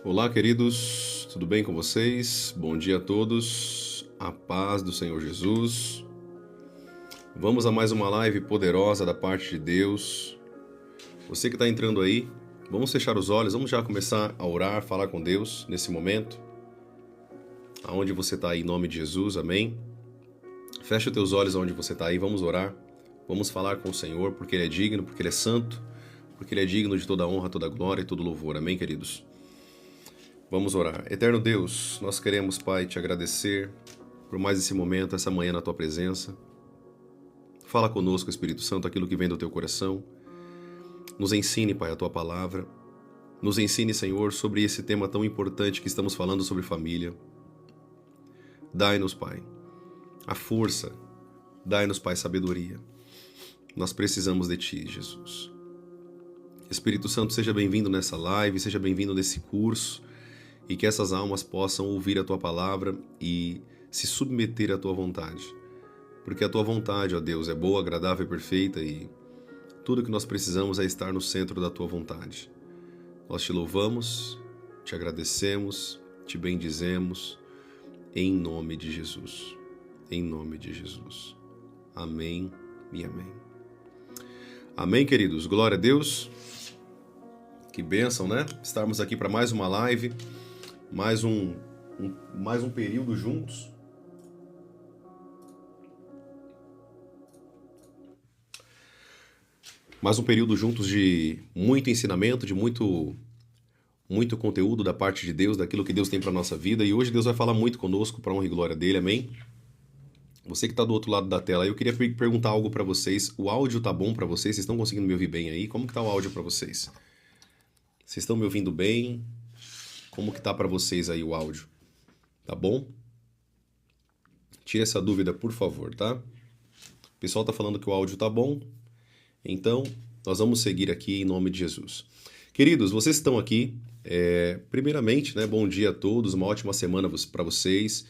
Olá, queridos, tudo bem com vocês? Bom dia a todos, a paz do Senhor Jesus. Vamos a mais uma live poderosa da parte de Deus. Você que está entrando aí, vamos fechar os olhos, vamos já começar a orar, falar com Deus nesse momento. Aonde você está aí, em nome de Jesus, amém? Fecha os teus olhos aonde você está aí, vamos orar. Vamos falar com o Senhor, porque Ele é digno, porque Ele é santo, porque Ele é digno de toda honra, toda glória e todo louvor, amém, queridos? Vamos orar. Eterno Deus, nós queremos, Pai, te agradecer por mais esse momento, essa manhã na Tua presença. Fala conosco, Espírito Santo, aquilo que vem do Teu coração. Nos ensine, Pai, a Tua palavra. Nos ensine, Senhor, sobre esse tema tão importante que estamos falando sobre família. Dai-nos, Pai, a força. Dai-nos, Pai, sabedoria. Nós precisamos de Ti, Jesus. Espírito Santo, seja bem-vindo nessa live, seja bem-vindo nesse curso. E que essas almas possam ouvir a Tua palavra e se submeter à Tua vontade. Porque a Tua vontade, ó Deus, é boa, agradável e perfeita e tudo que nós precisamos é estar no centro da Tua vontade. Nós Te louvamos, Te agradecemos, Te bendizemos, em nome de Jesus. Em nome de Jesus. Amém e amém. Amém, queridos. Glória a Deus. Que bênção, né? Estarmos aqui para mais uma live. Mais um período juntos. Mais um período juntos de muito ensinamento, de muito conteúdo da parte de Deus, daquilo que Deus tem para a nossa vida. E hoje Deus vai falar muito conosco para honra e glória dele, amém? Você que está do outro lado da tela, eu queria perguntar algo para vocês. O áudio tá bom para vocês? Vocês estão conseguindo me ouvir bem aí? Como que tá o áudio para vocês? Vocês estão me ouvindo bem? Como que tá para vocês aí o áudio? Tá bom? Tire essa dúvida, por favor, tá? O pessoal tá falando que o áudio tá bom. Então, nós vamos seguir aqui em nome de Jesus. Queridos, vocês estão aqui. Primeiramente, né, bom dia a todos, uma ótima semana para vocês.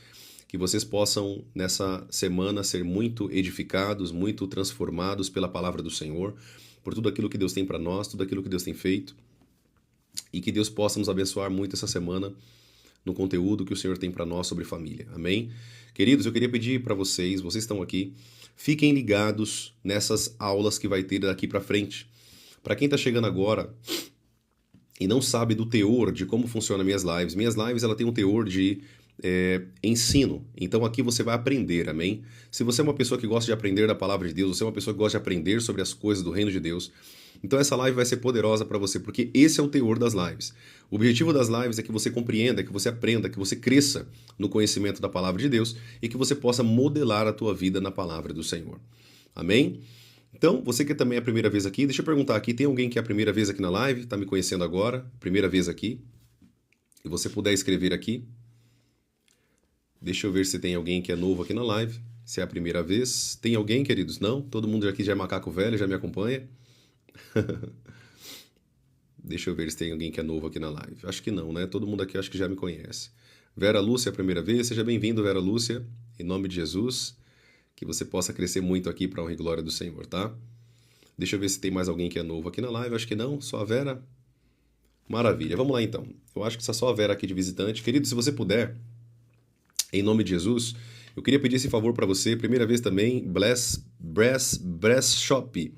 Que vocês possam, nessa semana, ser muito edificados, muito transformados pela palavra do Senhor, por tudo aquilo que Deus tem para nós, tudo aquilo que Deus tem feito. E que Deus possa nos abençoar muito essa semana no conteúdo que o Senhor tem para nós sobre família. Amém? Queridos, eu queria pedir para vocês estão aqui, fiquem ligados nessas aulas que vai ter daqui para frente. Para quem está chegando agora e não sabe do teor de como funcionam minhas lives ela tem um teor de ensino. Então aqui você vai aprender, amém? Se você é uma pessoa que gosta de aprender da palavra de Deus, você é uma pessoa que gosta de aprender sobre as coisas do reino de Deus, então essa live vai ser poderosa para você, porque esse é o teor das lives. O objetivo das lives é que você compreenda, que você aprenda, que você cresça no conhecimento da palavra de Deus e que você possa modelar a tua vida na palavra do Senhor. Amém? Então, você que também é a primeira vez aqui, deixa eu perguntar aqui, tem alguém que é a primeira vez aqui na live, está me conhecendo agora, primeira vez aqui, e você puder escrever aqui. Deixa eu ver se tem alguém que é novo aqui na live, se é a primeira vez. Tem alguém, queridos? Não? Todo mundo aqui já é macaco velho, já me acompanha? Deixa eu ver se tem alguém que é novo aqui na live. Acho que não, né? Todo mundo aqui acho que já me conhece. Vera Lúcia é a primeira vez. Seja bem-vindo, Vera Lúcia. Em nome de Jesus. Que você possa crescer muito aqui para a honra e glória do Senhor, tá? Deixa eu ver se tem mais alguém que é novo aqui na live. Acho que não. Só a Vera. Maravilha. Vamos lá, então. Eu acho que está só a Vera aqui de visitante. Querido, se você puder, em nome de Jesus, eu queria pedir esse favor para você. Primeira vez também, Brass Shop.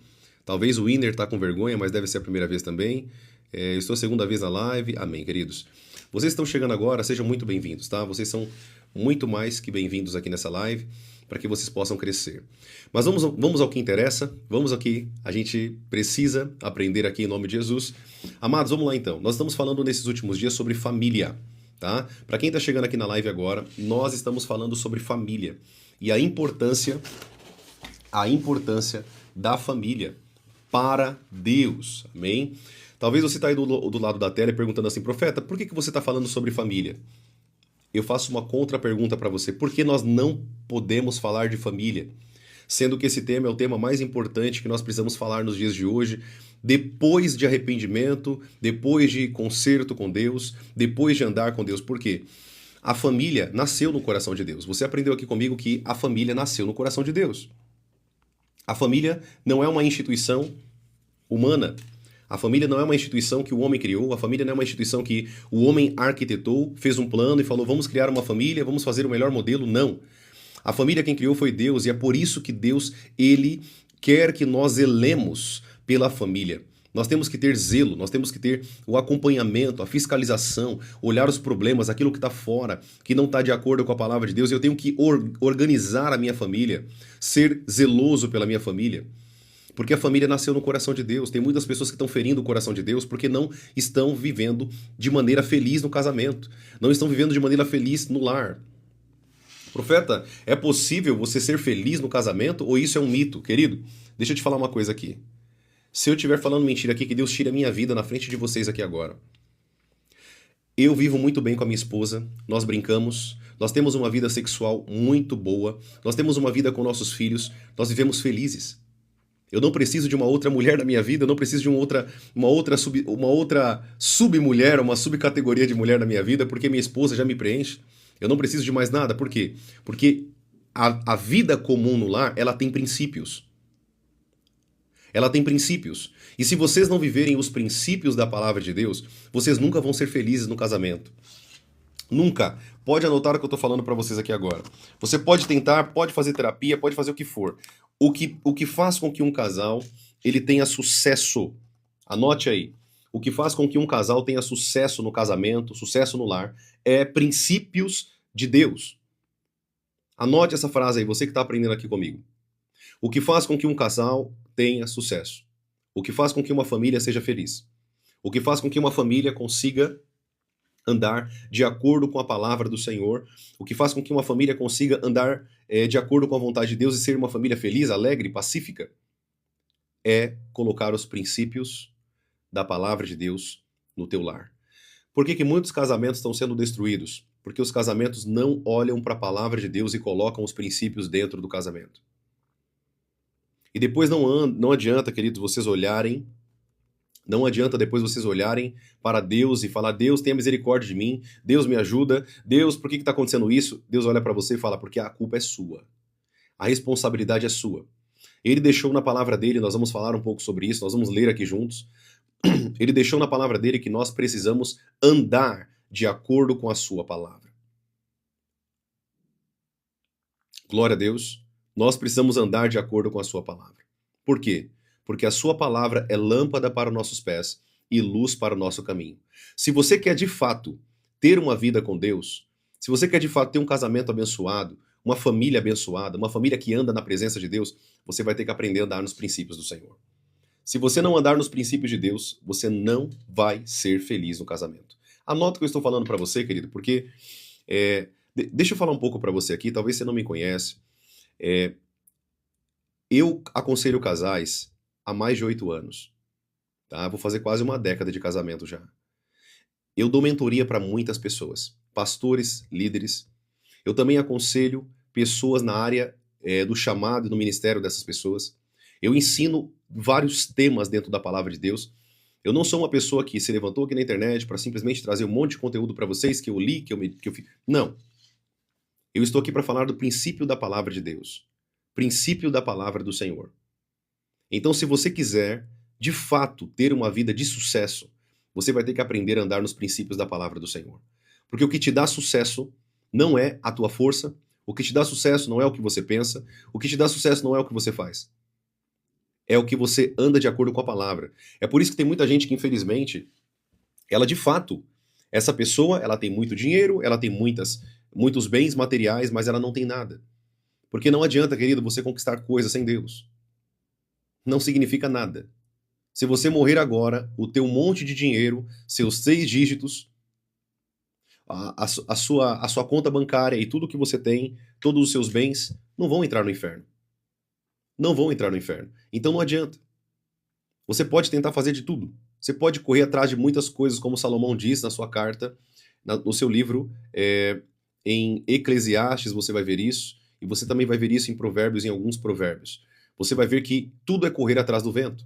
Talvez o Winner está com vergonha, mas deve ser a primeira vez também. Estou a segunda vez na live. Amém, queridos. Vocês estão chegando agora, sejam muito bem-vindos, tá? Vocês são muito mais que bem-vindos aqui nessa live, para que vocês possam crescer. Mas vamos ao que interessa, vamos aqui, a gente precisa aprender aqui em nome de Jesus. Amados, vamos lá então. Nós estamos falando nesses últimos dias sobre família, tá? Para quem está chegando aqui na live agora, nós estamos falando sobre família e a importância da família para Deus, amém? Talvez você está aí do lado da tela perguntando assim, profeta, por que você está falando sobre família? Eu faço uma contra-pergunta para você, por que nós não podemos falar de família? Sendo que esse tema é o tema mais importante que nós precisamos falar nos dias de hoje, depois de arrependimento, depois de conserto com Deus, depois de andar com Deus. Por quê? A família nasceu no coração de Deus. Você aprendeu aqui comigo que a família nasceu no coração de Deus. A família não é uma instituição humana. A família não é uma instituição que o homem criou, a família não é uma instituição que o homem arquitetou, fez um plano e falou, vamos criar uma família, vamos fazer o melhor modelo. Não. A família quem criou foi Deus, e é por isso que Deus, ele quer que nós zelemos pela família. Nós temos que ter zelo, nós temos que ter o acompanhamento, a fiscalização, olhar os problemas, aquilo que está fora, que não está de acordo com a palavra de Deus. Eu tenho que organizar a minha família, ser zeloso pela minha família. Porque a família nasceu no coração de Deus. Tem muitas pessoas que estão ferindo o coração de Deus porque não estão vivendo de maneira feliz no casamento. Não estão vivendo de maneira feliz no lar. Profeta, é possível você ser feliz no casamento ou isso é um mito? Querido, deixa eu te falar uma coisa aqui. Se eu estiver falando mentira aqui, que Deus tire a minha vida na frente de vocês aqui agora. Eu vivo muito bem com a minha esposa, nós brincamos, nós temos uma vida sexual muito boa, nós temos uma vida com nossos filhos, nós vivemos felizes. Eu não preciso de uma outra mulher na minha vida, eu não preciso de uma outra submulher, uma subcategoria de mulher na minha vida, porque minha esposa já me preenche. Eu não preciso de mais nada. Por quê? Porque a vida comum no lar, ela tem princípios. Ela tem princípios. E se vocês não viverem os princípios da palavra de Deus, vocês nunca vão ser felizes no casamento. Nunca. Pode anotar o que eu estou falando para vocês aqui agora. Você pode tentar, pode fazer terapia, pode fazer o que for. O que faz com que um casal ele tenha sucesso, anote aí, o que faz com que um casal tenha sucesso no casamento, sucesso no lar, é princípios de Deus. Anote essa frase aí, você que está aprendendo aqui comigo. O que faz com que um casal tenha sucesso, o que faz com que uma família seja feliz, o que faz com que uma família consiga andar de acordo com a palavra do Senhor, o que faz com que uma família consiga andar de acordo com a vontade de Deus e ser uma família feliz, alegre, pacífica, é colocar os princípios da palavra de Deus no teu lar. Por que muitos casamentos estão sendo destruídos? Porque os casamentos não olham para a palavra de Deus e colocam os princípios dentro do casamento. E depois não adianta, queridos, vocês olharem. Não adianta depois vocês olharem para Deus e falar, Deus, tenha misericórdia de mim, Deus me ajuda, Deus, por que está acontecendo isso? Deus olha para você e fala, porque a culpa é sua. A responsabilidade é sua. Ele deixou na palavra dele, nós vamos falar um pouco sobre isso, nós vamos ler aqui juntos. Ele deixou na palavra dele que nós precisamos andar de acordo com a sua palavra. Glória a Deus, nós precisamos andar de acordo com a sua palavra. Por quê? Porque a sua palavra é lâmpada para os nossos pés e luz para o nosso caminho. Se você quer de fato ter uma vida com Deus, se você quer de fato ter um casamento abençoado, uma família abençoada, uma família que anda na presença de Deus, você vai ter que aprender a andar nos princípios do Senhor. Se você não andar nos princípios de Deus, você não vai ser feliz no casamento. Anota o que eu estou falando para você, querido, porque deixa eu falar um pouco para você aqui, talvez você não me conhece. Eu aconselho casais há mais de 8 anos. Tá? Vou fazer quase uma década de casamento já. Eu dou mentoria para muitas pessoas, pastores, líderes. Eu também aconselho pessoas na área do chamado e do ministério dessas pessoas. Eu ensino vários temas dentro da palavra de Deus. Eu não sou uma pessoa que se levantou aqui na internet para simplesmente trazer um monte de conteúdo para vocês que eu li, que eu fiz. Não. Eu estou aqui para falar do princípio da palavra de Deus. Princípio da palavra do Senhor. Então, se você quiser, de fato, ter uma vida de sucesso, você vai ter que aprender a andar nos princípios da palavra do Senhor. Porque o que te dá sucesso não é a tua força, o que te dá sucesso não é o que você pensa, o que te dá sucesso não é o que você faz. É o que você anda de acordo com a palavra. É por isso que tem muita gente que, infelizmente, ela de fato, essa pessoa, ela tem muito dinheiro, ela tem muitos bens materiais, mas ela não tem nada. Porque não adianta, querido, você conquistar coisas sem Deus. Não significa nada. Se você morrer agora, o teu monte de dinheiro, seus 6 dígitos, a sua conta bancária e tudo que você tem, todos os seus bens, não vão entrar no inferno. Não vão entrar no inferno. Então não adianta. Você pode tentar fazer de tudo. Você pode correr atrás de muitas coisas, como Salomão diz na sua carta, no seu livro, em Eclesiastes você vai ver isso, e você também vai ver isso em Provérbios, em alguns provérbios. Você vai ver que tudo é correr atrás do vento.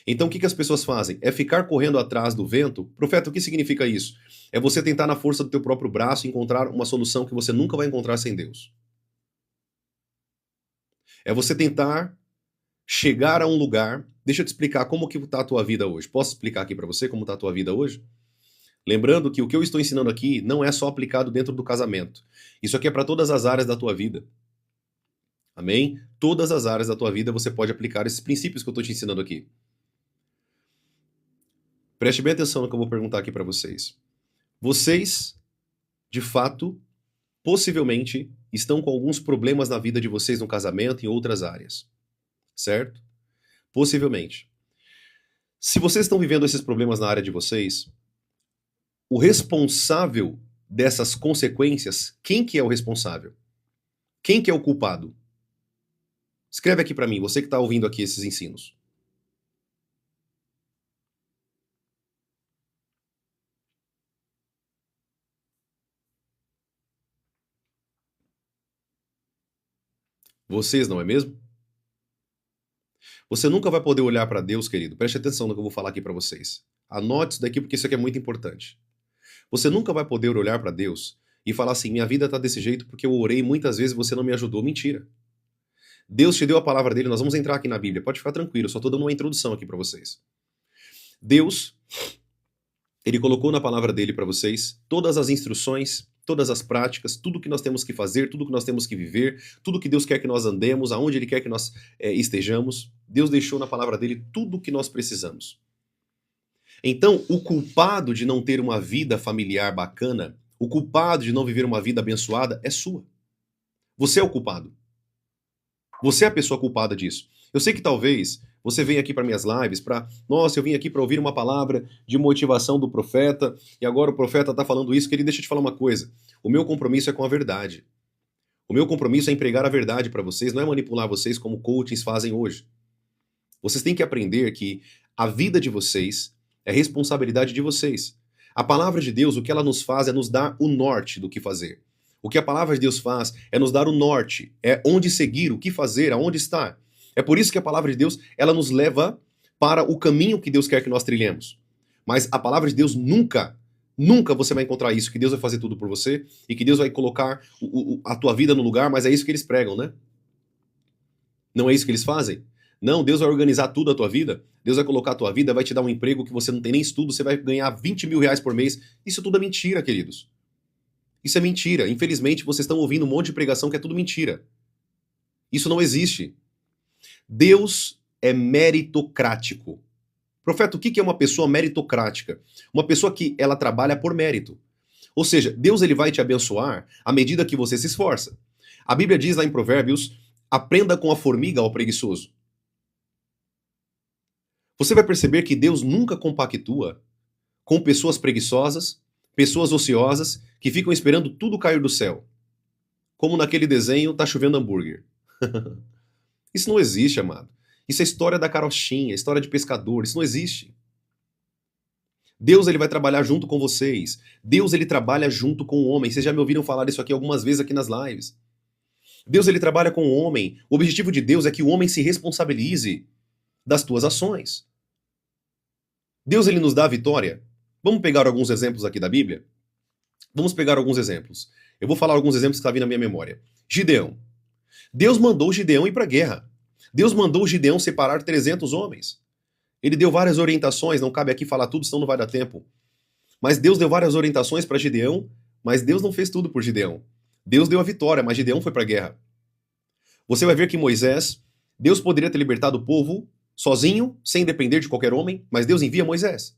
Então o que as pessoas fazem? É ficar correndo atrás do vento? Profeta, o que significa isso? É você tentar na força do teu próprio braço encontrar uma solução que você nunca vai encontrar sem Deus. É você tentar chegar a um lugar. Deixa eu te explicar como que está a tua vida hoje. Posso explicar aqui para você como está a tua vida hoje? Lembrando que o que eu estou ensinando aqui não é só aplicado dentro do casamento. Isso aqui é para todas as áreas da tua vida. Amém? Todas as áreas da tua vida você pode aplicar esses princípios que eu estou te ensinando aqui. Preste bem atenção no que eu vou perguntar aqui para vocês. Vocês, de fato, possivelmente, estão com alguns problemas na vida de vocês no casamento e em outras áreas. Certo? Possivelmente. Se vocês estão vivendo esses problemas na área de vocês, o responsável dessas consequências, quem que é o responsável? Quem que é o culpado? Escreve aqui para mim, você que está ouvindo aqui esses ensinos. Vocês, não é mesmo? Você nunca vai poder olhar para Deus, querido. Preste atenção no que eu vou falar aqui para vocês. Anote isso daqui porque isso aqui é muito importante. Você nunca vai poder olhar para Deus e falar assim, minha vida está desse jeito porque eu orei muitas vezes e você não me ajudou. Mentira. Deus te deu a palavra dele, nós vamos entrar aqui na Bíblia. Pode ficar tranquilo, eu só estou dando uma introdução aqui para vocês. Deus, ele colocou na palavra dele para vocês todas as instruções, todas as práticas, tudo que nós temos que fazer, tudo que nós temos que viver, tudo que Deus quer que nós andemos, aonde ele quer que nós estejamos. Deus deixou na palavra dele tudo o que nós precisamos. Então, o culpado de não ter uma vida familiar bacana, o culpado de não viver uma vida abençoada é sua. Você é o culpado. Você é a pessoa culpada disso. Eu sei que talvez você venha aqui para minhas lives nossa, eu vim aqui para ouvir uma palavra de motivação do profeta e agora o profeta está falando isso. Querido, deixa eu te falar uma coisa. O meu compromisso é com a verdade. O meu compromisso é empregar a verdade para vocês, não é manipular vocês como coaches fazem hoje. Vocês têm que aprender que a vida de vocês é responsabilidade de vocês. A palavra de Deus, o que ela nos faz é nos dar o norte do que fazer. O que a palavra de Deus faz é nos dar o norte, é onde seguir, o que fazer, aonde estar. É por isso que a palavra de Deus, ela nos leva para o caminho que Deus quer que nós trilhemos. Mas a palavra de Deus nunca você vai encontrar isso, que Deus vai fazer tudo por você e que Deus vai colocar a tua vida no lugar, mas é isso que eles pregam, né? Não é isso que eles fazem? Não, Deus vai organizar tudo a tua vida, Deus vai colocar a tua vida, vai te dar um emprego que você não tem nem estudo, você vai ganhar 20 mil reais por mês. Isso tudo é mentira, queridos. Isso é mentira. Infelizmente, vocês estão ouvindo um monte de pregação que é tudo mentira. Isso não existe. Deus é meritocrático. Profeta, o que é uma pessoa meritocrática? Uma pessoa que ela trabalha por mérito. Ou seja, Deus ele vai te abençoar à medida que você se esforça. A Bíblia diz lá em Provérbios, aprenda com a formiga ao preguiçoso. Você vai perceber que Deus nunca compactua com pessoas preguiçosas, pessoas ociosas, que ficam esperando tudo cair do céu. Como naquele desenho, tá chovendo hambúrguer. Isso não existe, amado. Isso é história da carochinha, história de pescador, isso não existe. Deus ele vai trabalhar junto com vocês. Deus ele trabalha junto com o homem. Vocês já me ouviram falar isso aqui algumas vezes aqui nas lives. Deus ele trabalha com o homem. O objetivo de Deus é que o homem se responsabilize das tuas ações. Deus ele nos dá a vitória. Vamos pegar alguns exemplos aqui da Bíblia? Vamos pegar alguns exemplos. Eu vou falar alguns exemplos que estão vindo na minha memória. Gideão. Deus mandou Gideão ir para a guerra. Deus mandou Gideão separar 300 homens. Ele deu várias orientações, não cabe aqui falar tudo, senão não vai dar tempo. Mas Deus deu várias orientações para Gideão, mas Deus não fez tudo por Gideão. Deus deu a vitória, mas Gideão foi para a guerra. Você vai ver que Moisés, Deus poderia ter libertado o povo sozinho, sem depender de qualquer homem, mas Deus envia Moisés.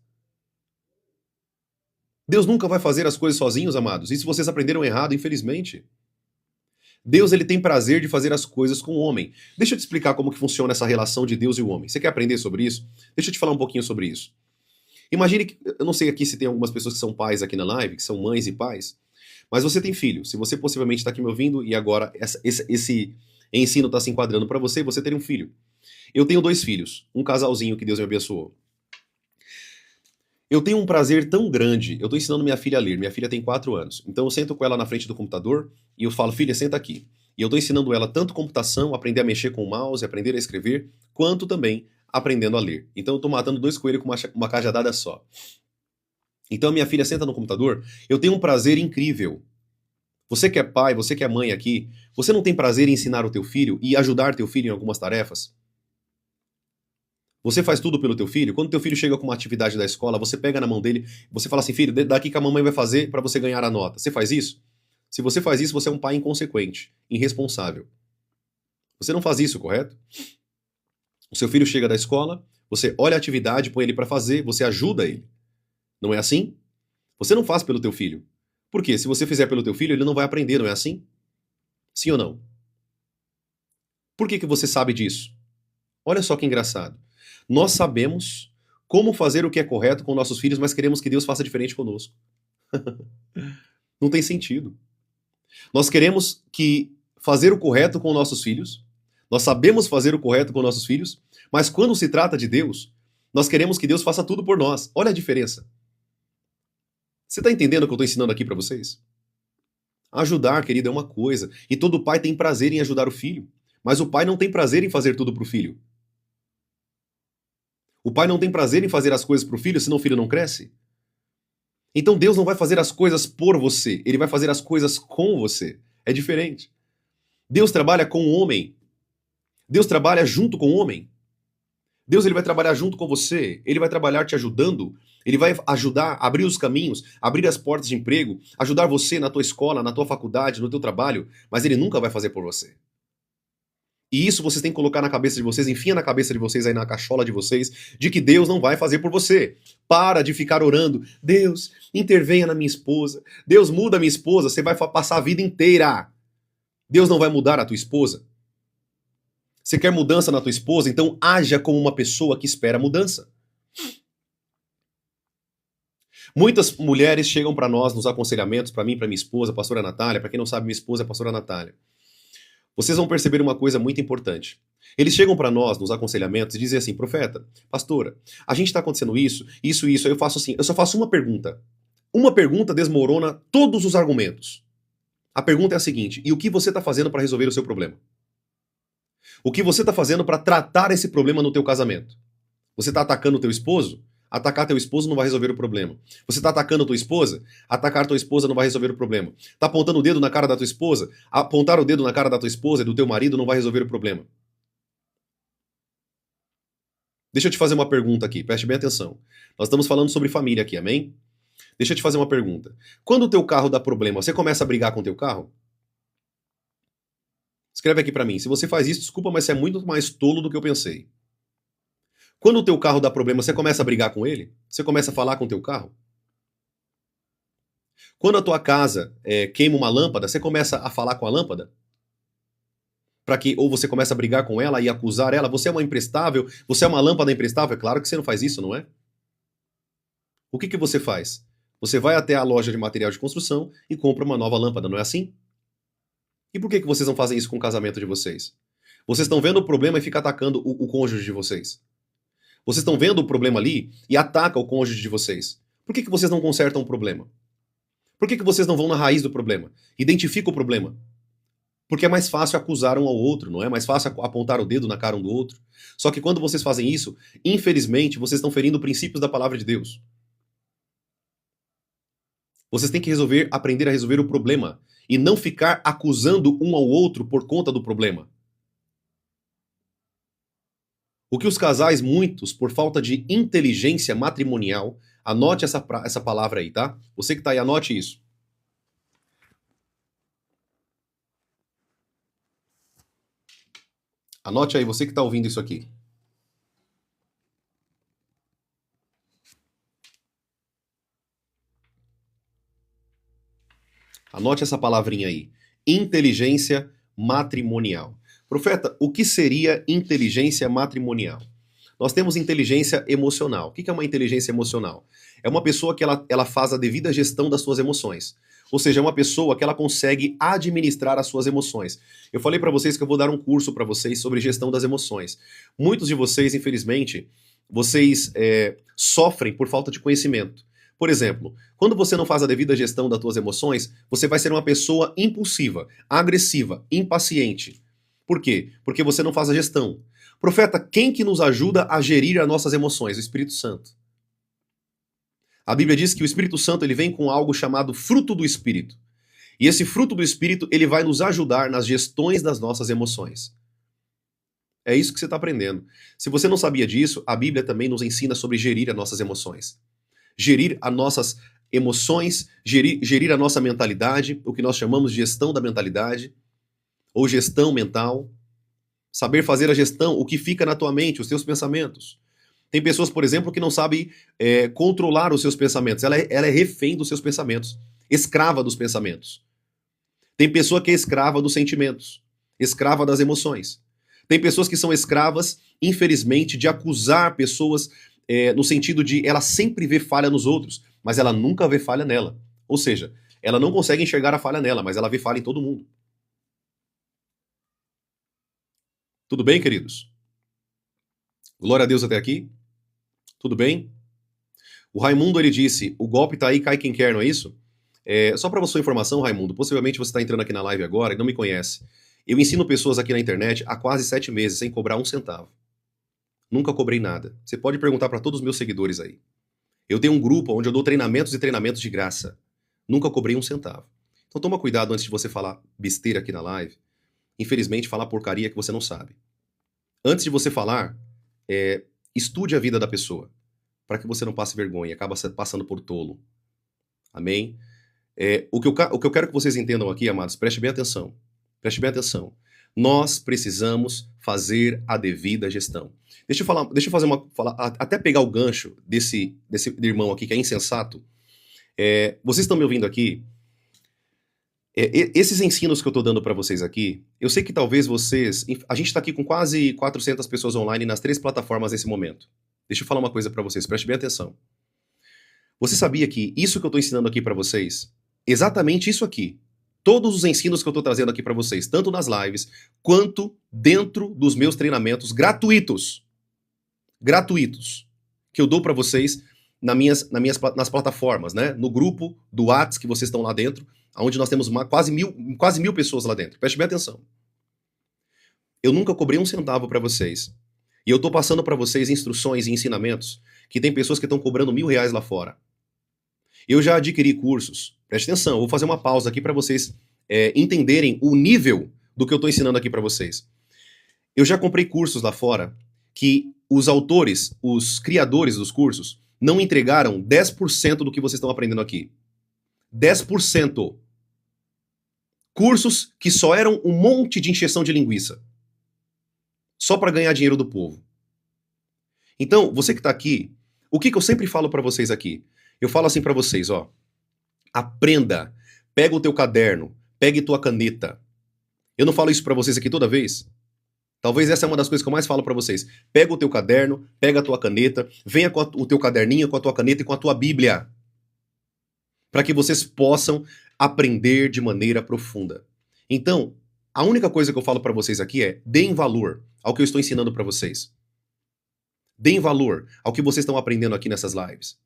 Deus nunca vai fazer as coisas sozinhos, amados. E se vocês aprenderam errado, infelizmente. Deus ele tem prazer de fazer as coisas com o homem. Deixa eu te explicar como que funciona essa relação de Deus e o homem. Você quer aprender sobre isso? Deixa eu te falar um pouquinho sobre isso. Imagine que, eu não sei aqui se tem algumas pessoas que são pais aqui na live, que são mães e pais, mas você tem filho. Se você possivelmente está aqui me ouvindo e agora esse ensino está se enquadrando para você, você tem um filho. Eu tenho 2 filhos, um casalzinho que Deus me abençoou. Eu tenho um prazer tão grande, eu estou ensinando minha filha a ler, minha filha tem 4 anos, então eu sento com ela na frente do computador e eu falo, filha, senta aqui. E eu estou ensinando ela tanto computação, aprender a mexer com o mouse, aprender a escrever, quanto também aprendendo a ler. Então eu estou matando 2 coelhos com uma cajadada só. Então a minha filha senta no computador, eu tenho um prazer incrível. Você que é pai, você que é mãe aqui, você não tem prazer em ensinar o teu filho e ajudar teu filho em algumas tarefas? Você faz tudo pelo teu filho? Quando teu filho chega com uma atividade da escola, você pega na mão dele, você fala assim, filho, daqui que a mamãe vai fazer para você ganhar a nota. Você faz isso? Se você faz isso, você é um pai inconsequente, irresponsável. Você não faz isso, correto? O seu filho chega da escola, você olha a atividade, põe ele para fazer, você ajuda ele. Não é assim? Você não faz pelo teu filho. Por quê? Se você fizer pelo teu filho, ele não vai aprender, não é assim? Sim ou não? Por que você sabe disso? Olha só que engraçado. Nós sabemos como fazer o que é correto com nossos filhos, mas queremos que Deus faça diferente conosco. Não tem sentido. Nós queremos que fazer o correto com nossos filhos, nós sabemos fazer o correto com nossos filhos, mas quando se trata de Deus, nós queremos que Deus faça tudo por nós. Olha a diferença. Você está entendendo o que eu estou ensinando aqui para vocês? Ajudar, querido, é uma coisa, e todo pai tem prazer em ajudar o filho, mas o pai não tem prazer em fazer tudo para o filho. O pai não tem prazer em fazer as coisas para o filho, senão o filho não cresce. Então Deus não vai fazer as coisas por você, ele vai fazer as coisas com você. É diferente. Deus trabalha com o homem. Deus trabalha junto com o homem. Deus ele vai trabalhar junto com você, ele vai trabalhar te ajudando, ele vai ajudar a abrir os caminhos, abrir as portas de emprego, ajudar você na tua escola, na tua faculdade, no teu trabalho, mas ele nunca vai fazer por você. E isso vocês têm que colocar na cabeça de vocês, enfia na cabeça de vocês, aí na cachola de vocês, de que Deus não vai fazer por você. Para de ficar orando, Deus, intervenha na minha esposa, Deus muda a minha esposa, você vai passar a vida inteira. Deus não vai mudar a tua esposa. Você quer mudança na tua esposa? Então haja como uma pessoa que espera mudança. Muitas mulheres chegam para nós nos aconselhamentos, para mim, para minha esposa, a pastora Natália. Para quem não sabe, minha esposa é a pastora Natália. Vocês vão perceber uma coisa muito importante. Eles chegam para nós nos aconselhamentos e dizem assim, profeta, pastora, a gente está acontecendo isso, isso, isso. Aí eu faço assim, eu só faço uma pergunta. Uma pergunta desmorona todos os argumentos. A pergunta é a seguinte, e o que você está fazendo para resolver o seu problema? O que você está fazendo para tratar esse problema no teu casamento? Você está atacando o teu esposo? Atacar teu esposo não vai resolver o problema. Você está atacando a tua esposa? Atacar tua esposa não vai resolver o problema. Está apontando o dedo na cara da tua esposa? Apontar o dedo na cara da tua esposa e do teu marido não vai resolver o problema. Deixa eu te fazer uma pergunta aqui, preste bem atenção. Nós estamos falando sobre família aqui, amém? Deixa eu te fazer uma pergunta. Quando o teu carro dá problema, você começa a brigar com o teu carro? Escreve aqui pra mim. Se você faz isso, desculpa, mas você é muito mais tolo do que eu pensei. Quando o teu carro dá problema, você começa a brigar com ele? Você começa a falar com o teu carro? Quando a tua casa queima uma lâmpada, você começa a falar com a lâmpada? Ou você começa a brigar com ela e acusar ela? Você é uma imprestável? Você é uma lâmpada imprestável? É claro que você não faz isso, não é? O que você faz? Você vai até a loja de material de construção e compra uma nova lâmpada, não é assim? E por que vocês não fazem isso com o casamento de vocês? Vocês estão vendo o problema e ficam atacando o cônjuge de vocês. Vocês estão vendo o problema ali e atacam o cônjuge de vocês. Por que vocês não consertam o problema? Por que vocês não vão na raiz do problema? Identificam o problema. Porque é mais fácil acusar um ao outro, não é? Mais fácil apontar o dedo na cara um do outro. Só que quando vocês fazem isso, infelizmente, vocês estão ferindo princípios da palavra de Deus. Vocês têm que aprender a resolver o problema e não ficar acusando um ao outro por conta do problema. O que os casais, muitos, por falta de inteligência matrimonial, anote essa palavra aí, tá? Você que tá aí, anote isso. Anote aí, você que tá ouvindo isso aqui. Anote essa palavrinha aí. Inteligência matrimonial. Profeta, o que seria inteligência matrimonial? Nós temos inteligência emocional. O que é uma inteligência emocional? É uma pessoa que ela faz a devida gestão das suas emoções. Ou seja, é uma pessoa que ela consegue administrar as suas emoções. Eu falei para vocês que eu vou dar um curso para vocês sobre gestão das emoções. Muitos de vocês, infelizmente, vocês sofrem por falta de conhecimento. Por exemplo, quando você não faz a devida gestão das suas emoções, você vai ser uma pessoa impulsiva, agressiva, impaciente. Por quê? Porque você não faz a gestão. Profeta, quem que nos ajuda a gerir as nossas emoções? O Espírito Santo. A Bíblia diz que o Espírito Santo ele vem com algo chamado fruto do Espírito. E esse fruto do Espírito ele vai nos ajudar nas gestões das nossas emoções. É isso que você está aprendendo. Se você não sabia disso, a Bíblia também nos ensina sobre gerir as nossas emoções. Gerir as nossas emoções, gerir a nossa mentalidade, o que nós chamamos de gestão da mentalidade, ou gestão mental. Saber fazer a gestão, o que fica na tua mente, os teus pensamentos. Tem pessoas, por exemplo, que não sabem controlar os seus pensamentos. Ela é refém dos seus pensamentos, escrava dos pensamentos. Tem pessoa que é escrava dos sentimentos, escrava das emoções. Tem pessoas que são escravas, infelizmente, de acusar pessoas no sentido de ela sempre vê falha nos outros, mas ela nunca vê falha nela. Ou seja, ela não consegue enxergar a falha nela, mas ela vê falha em todo mundo. Tudo bem, queridos? Glória a Deus até aqui? Tudo bem? O Raimundo, ele disse, o golpe tá aí, cai quem quer, não é isso? Só para sua informação, Raimundo, possivelmente você está entrando aqui na live agora e não me conhece. Eu ensino pessoas aqui na internet há quase 7 meses, sem cobrar um centavo. Nunca cobrei nada. Você pode perguntar para todos os meus seguidores aí. Eu tenho um grupo onde eu dou treinamentos e treinamentos de graça. Nunca cobrei um centavo. Então toma cuidado antes de você falar besteira aqui na live. Infelizmente, falar porcaria que você não sabe. Antes de você falar, estude a vida da pessoa, para que você não passe vergonha, acaba passando por tolo. Amém? O que eu quero que vocês entendam aqui, amados, preste bem atenção. Preste bem atenção. Nós precisamos fazer a devida gestão. Deixa eu falar, até pegar o gancho desse irmão aqui que é insensato. Vocês estão me ouvindo aqui? Esses ensinos que eu estou dando para vocês aqui, eu sei que talvez vocês... A gente está aqui com quase 400 pessoas online nas 3 plataformas nesse momento. Deixa eu falar uma coisa para vocês, preste bem atenção. Você sabia que isso que eu estou ensinando aqui para vocês, exatamente isso aqui, todos os ensinos que eu estou trazendo aqui para vocês, tanto nas lives, quanto dentro dos meus treinamentos gratuitos, que eu dou para vocês nas plataformas, né? No grupo do Whats que vocês estão lá dentro, onde nós temos quase mil pessoas lá dentro. Preste bem atenção. Eu nunca cobrei um centavo para vocês. E eu estou passando para vocês instruções e ensinamentos que tem pessoas que estão cobrando R$1.000 lá fora. Eu já adquiri cursos. Preste atenção, eu vou fazer uma pausa aqui para vocês entenderem o nível do que eu estou ensinando aqui para vocês. Eu já comprei cursos lá fora que os autores, os criadores dos cursos, não entregaram 10% do que vocês estão aprendendo aqui. 10%. Cursos que só eram um monte de encheção de linguiça. Só para ganhar dinheiro do povo. Então, você que está aqui, o que eu sempre falo para vocês aqui? Eu falo assim para vocês, ó. Aprenda. Pega o teu caderno. Pegue tua caneta. Eu não falo isso para vocês aqui toda vez? Talvez essa é uma das coisas que eu mais falo para vocês. Pega o teu caderno, pega a tua caneta, venha com o teu caderninho, com a tua caneta e com a tua Bíblia. Para que vocês possam aprender de maneira profunda. Então, a única coisa que eu falo para vocês aqui é: deem valor ao que eu estou ensinando para vocês. Deem valor ao que vocês estão aprendendo aqui nessas lives.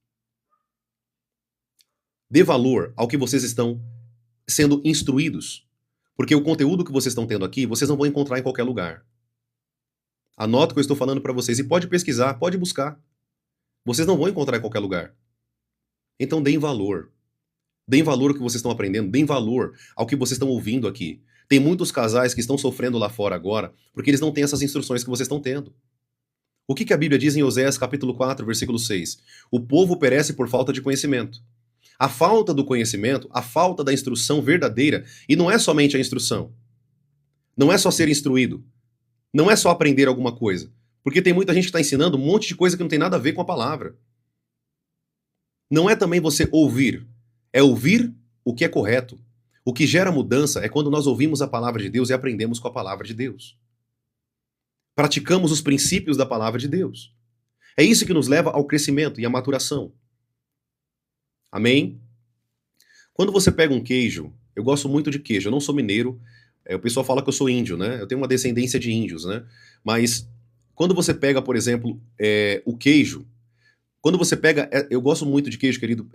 Dê valor ao que vocês estão sendo instruídos. Porque o conteúdo que vocês estão tendo aqui, vocês não vão encontrar em qualquer lugar. Anota o que eu estou falando para vocês e pode pesquisar, pode buscar. Vocês não vão encontrar em qualquer lugar. Então deem valor. Deem valor ao que vocês estão aprendendo, deem valor ao que vocês estão ouvindo aqui. Tem muitos casais que estão sofrendo lá fora agora porque eles não têm essas instruções que vocês estão tendo. O que a Bíblia diz em Oséias capítulo 4, versículo 6? O povo perece por falta de conhecimento. A falta do conhecimento, a falta da instrução verdadeira, e não é somente a instrução. Não é só ser instruído. Não é só aprender alguma coisa. Porque tem muita gente que está ensinando um monte de coisa que não tem nada a ver com a palavra. Não é também você ouvir. É ouvir o que é correto. O que gera mudança é quando nós ouvimos a palavra de Deus e aprendemos com a palavra de Deus. Praticamos os princípios da palavra de Deus. É isso que nos leva ao crescimento e à maturação. Amém? Quando você pega um queijo, eu gosto muito de queijo, eu não sou mineiro, o pessoal fala que eu sou índio, né? Eu tenho uma descendência de índios, né? Mas quando você pega, por exemplo, o queijo, quando você pega, eu gosto muito de queijo, querido,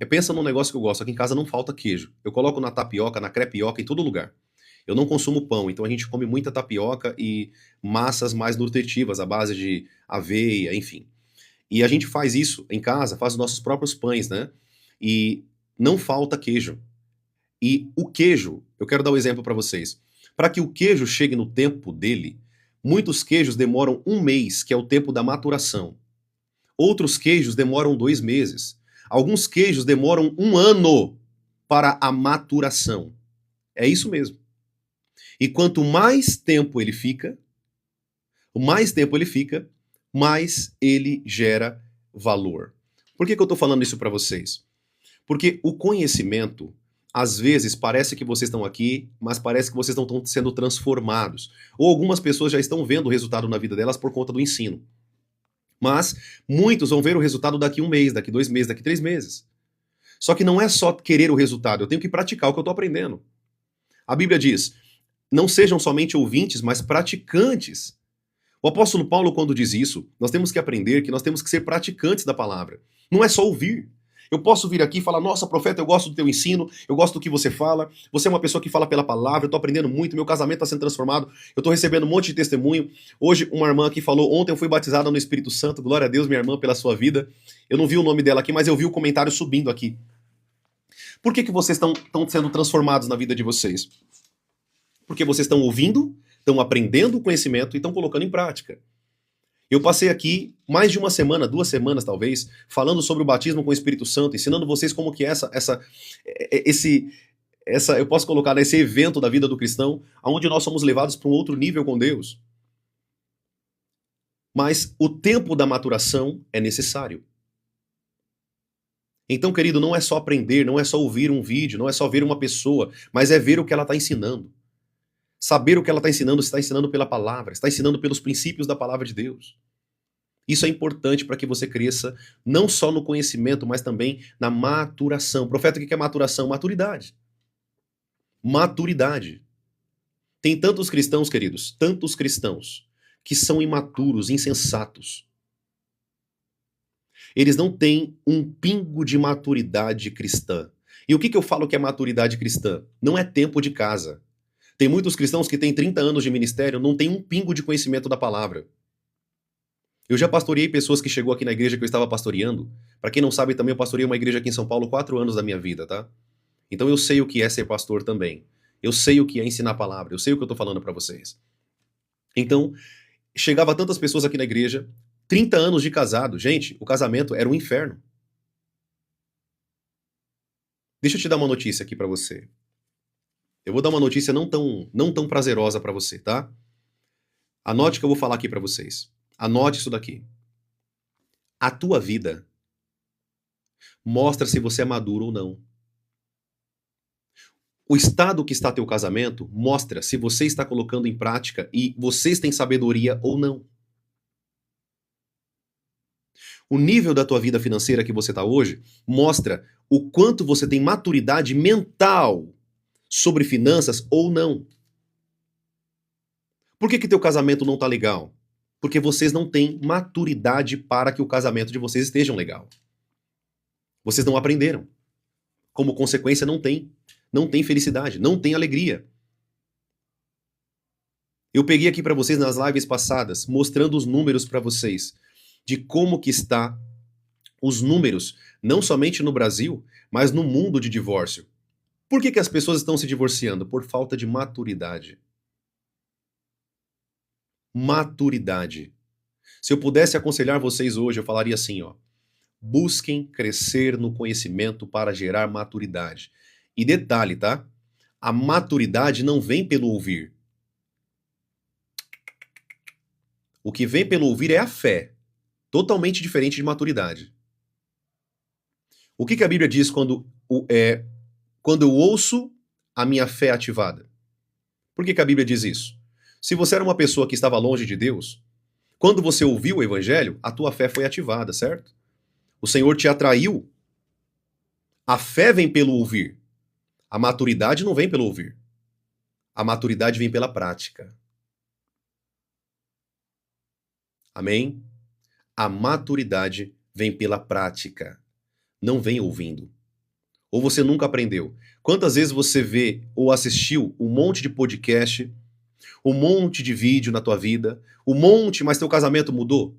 pensa num negócio que eu gosto, aqui em casa não falta queijo. Eu coloco na tapioca, na crepioca, em todo lugar. Eu não consumo pão, então a gente come muita tapioca e massas mais nutritivas, à base de aveia, enfim. E a gente faz isso em casa, faz os nossos próprios pães, né? E não falta queijo. E o queijo, eu quero dar um exemplo para vocês. Para que o queijo chegue no tempo dele, Muitos queijos demoram 1 mês, que é o tempo da maturação. Outros queijos demoram 2 meses. Alguns queijos demoram 1 ano para a maturação. É isso mesmo. E quanto mais tempo ele fica, mais ele gera valor. Por que eu estou falando isso para vocês? Porque o conhecimento, às vezes, parece que vocês estão aqui, mas parece que vocês não estão sendo transformados. Ou algumas pessoas já estão vendo o resultado na vida delas por conta do ensino. Mas muitos vão ver o resultado daqui 1 mês, daqui 2 meses, daqui 3 meses. Só que não é só querer o resultado, eu tenho que praticar o que eu estou aprendendo. A Bíblia diz, não sejam somente ouvintes, mas praticantes. O apóstolo Paulo, quando diz isso, nós temos que aprender que nós temos que ser praticantes da palavra. Não é só ouvir. Eu posso vir aqui e falar, nossa, profeta, eu gosto do teu ensino, eu gosto do que você fala, você é uma pessoa que fala pela palavra, eu tô aprendendo muito, meu casamento está sendo transformado, eu tô recebendo um monte de testemunho. Hoje, uma irmã aqui falou, ontem eu fui batizada no Espírito Santo, glória a Deus, minha irmã, pela sua vida. Eu não vi o nome dela aqui, mas eu vi o comentário subindo aqui. Por que vocês estão sendo transformados na vida de vocês? Porque vocês estão ouvindo, estão aprendendo o conhecimento e estão colocando em prática. Eu passei aqui mais de 1 semana, 2 semanas talvez, falando sobre o batismo com o Espírito Santo, ensinando vocês como que é eu posso colocar nesse evento da vida do cristão, onde nós somos levados para um outro nível com Deus. Mas o tempo da maturação é necessário. Então, querido, não é só aprender, não é só ouvir um vídeo, não é só ver uma pessoa, mas é ver o que ela está ensinando. Saber o que ela está ensinando pela palavra, está ensinando pelos princípios da palavra de Deus. Isso é importante para que você cresça não só no conhecimento, mas também na maturação. Profeta, o que é maturação? Maturidade. Maturidade. Tem tantos cristãos, queridos, tantos cristãos, que são imaturos, insensatos. Eles não têm um pingo de maturidade cristã. E o que eu falo que é maturidade cristã? Não é tempo de casa. Tem muitos cristãos que têm 30 anos de ministério, não tem um pingo de conhecimento da palavra. Eu já pastoreei pessoas que chegou aqui na igreja que eu estava pastoreando. Para quem não sabe, também eu pastoreei uma igreja aqui em São Paulo 4 anos da minha vida, tá? Então eu sei o que é ser pastor também. Eu sei o que é ensinar a palavra, eu sei o que eu tô falando para vocês. Então, chegava tantas pessoas aqui na igreja, 30 anos de casado. Gente, o casamento era um inferno. Deixa eu te dar uma notícia aqui para você. Eu vou dar uma notícia não tão prazerosa para você, tá? Anote o que eu vou falar aqui para vocês. Anote isso daqui. A tua vida mostra se você é maduro ou não. O estado que está teu casamento mostra se você está colocando em prática e vocês têm sabedoria ou não. O nível da tua vida financeira que você está hoje mostra o quanto você tem maturidade mental sobre finanças ou não. Por que teu casamento não está legal? Porque vocês não têm maturidade para que o casamento de vocês esteja legal. Vocês não aprenderam. Como consequência, não tem felicidade, não tem alegria. Eu peguei aqui para vocês nas lives passadas, mostrando os números para vocês, de como que está os números, não somente no Brasil, mas no mundo de divórcio. Por que as pessoas estão se divorciando? Por falta de maturidade. Maturidade. Se eu pudesse aconselhar vocês hoje, eu falaria assim, ó. Busquem crescer no conhecimento para gerar maturidade. E detalhe, tá? A maturidade não vem pelo ouvir. O que vem pelo ouvir é a fé. Totalmente diferente de maturidade. O que a Bíblia diz quando eu ouço, a minha fé é ativada? Por que a Bíblia diz isso? Se você era uma pessoa que estava longe de Deus, quando você ouviu o Evangelho, a tua fé foi ativada, certo? O Senhor te atraiu. A fé vem pelo ouvir. A maturidade não vem pelo ouvir. A maturidade vem pela prática. Amém? A maturidade vem pela prática. Não vem ouvindo. Ou você nunca aprendeu. Quantas vezes você vê ou assistiu um monte de podcast, um monte de vídeo na tua vida, mas teu casamento mudou?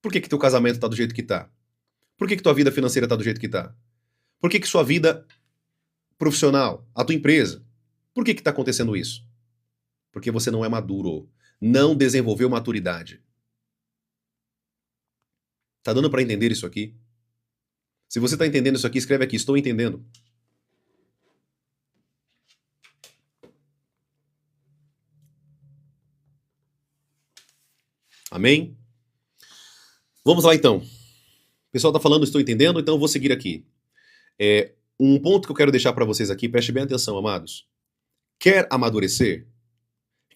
Por que teu casamento tá do jeito que tá? Por que tua vida financeira tá do jeito que tá? Por que sua vida profissional, a tua empresa, por que tá acontecendo isso? Porque você não é maduro. Não desenvolveu maturidade. Tá dando para entender isso aqui? Se você tá entendendo isso aqui, escreve aqui, estou entendendo. Amém? Vamos lá então. O pessoal tá falando, estou entendendo, então eu vou seguir aqui. Um ponto que eu quero deixar para vocês aqui, preste bem atenção, amados. Quer amadurecer?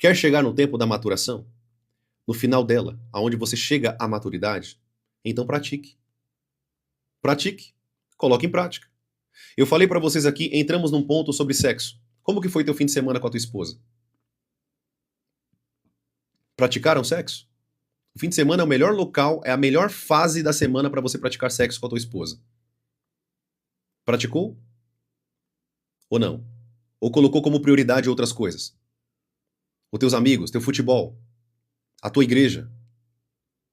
Quer chegar no tempo da maturação? No final dela, aonde você chega à maturidade? Então pratique. Pratique. Coloque em prática. Eu falei para vocês aqui, entramos num ponto sobre sexo. Como que foi teu fim de semana com a tua esposa? Praticaram sexo? O fim de semana é o melhor local, é a melhor fase da semana para você praticar sexo com a tua esposa. Praticou? Ou não? Ou colocou como prioridade outras coisas? Os teus amigos, teu futebol, a tua igreja.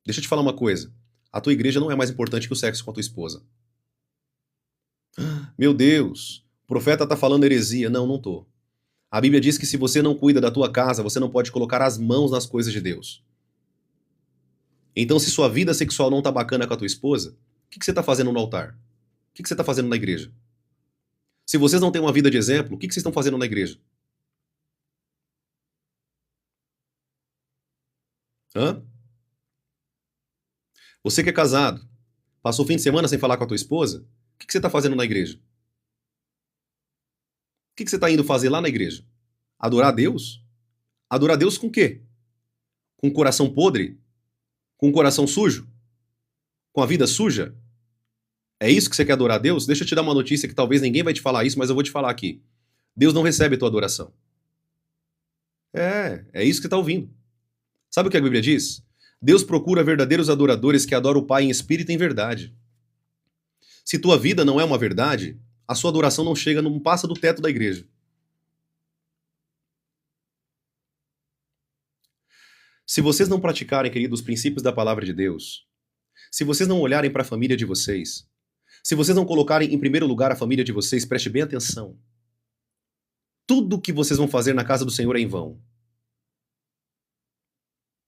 Deixa eu te falar uma coisa. A tua igreja não é mais importante que o sexo com a tua esposa. Meu Deus, o profeta tá falando heresia. Não, não tô. A Bíblia diz que se você não cuida da tua casa, você não pode colocar as mãos nas coisas de Deus. Então, se sua vida sexual não tá bacana com a tua esposa, o que você tá fazendo no altar? O que você tá fazendo na igreja? Se vocês não têm uma vida de exemplo, o que vocês estão fazendo na igreja? Hã? Você que é casado, passou o fim de semana sem falar com a tua esposa, o que você tá fazendo na igreja? O que você tá indo fazer lá na igreja? Adorar a Deus? Adorar a Deus com o quê? Com o coração podre? Com o coração sujo? Com a vida suja? É isso que você quer adorar a Deus? Deixa eu te dar uma notícia que talvez ninguém vai te falar isso, mas eu vou te falar aqui. Deus não recebe a tua adoração. É isso que você está ouvindo. Sabe o que a Bíblia diz? Deus procura verdadeiros adoradores que adoram o Pai em espírito e em verdade. Se tua vida não é uma verdade, a sua adoração não chega, não passa do teto da igreja. Se vocês não praticarem, queridos, os princípios da palavra de Deus, se vocês não olharem para a família de vocês, se vocês não colocarem em primeiro lugar a família de vocês, preste bem atenção. Tudo que vocês vão fazer na casa do Senhor é em vão.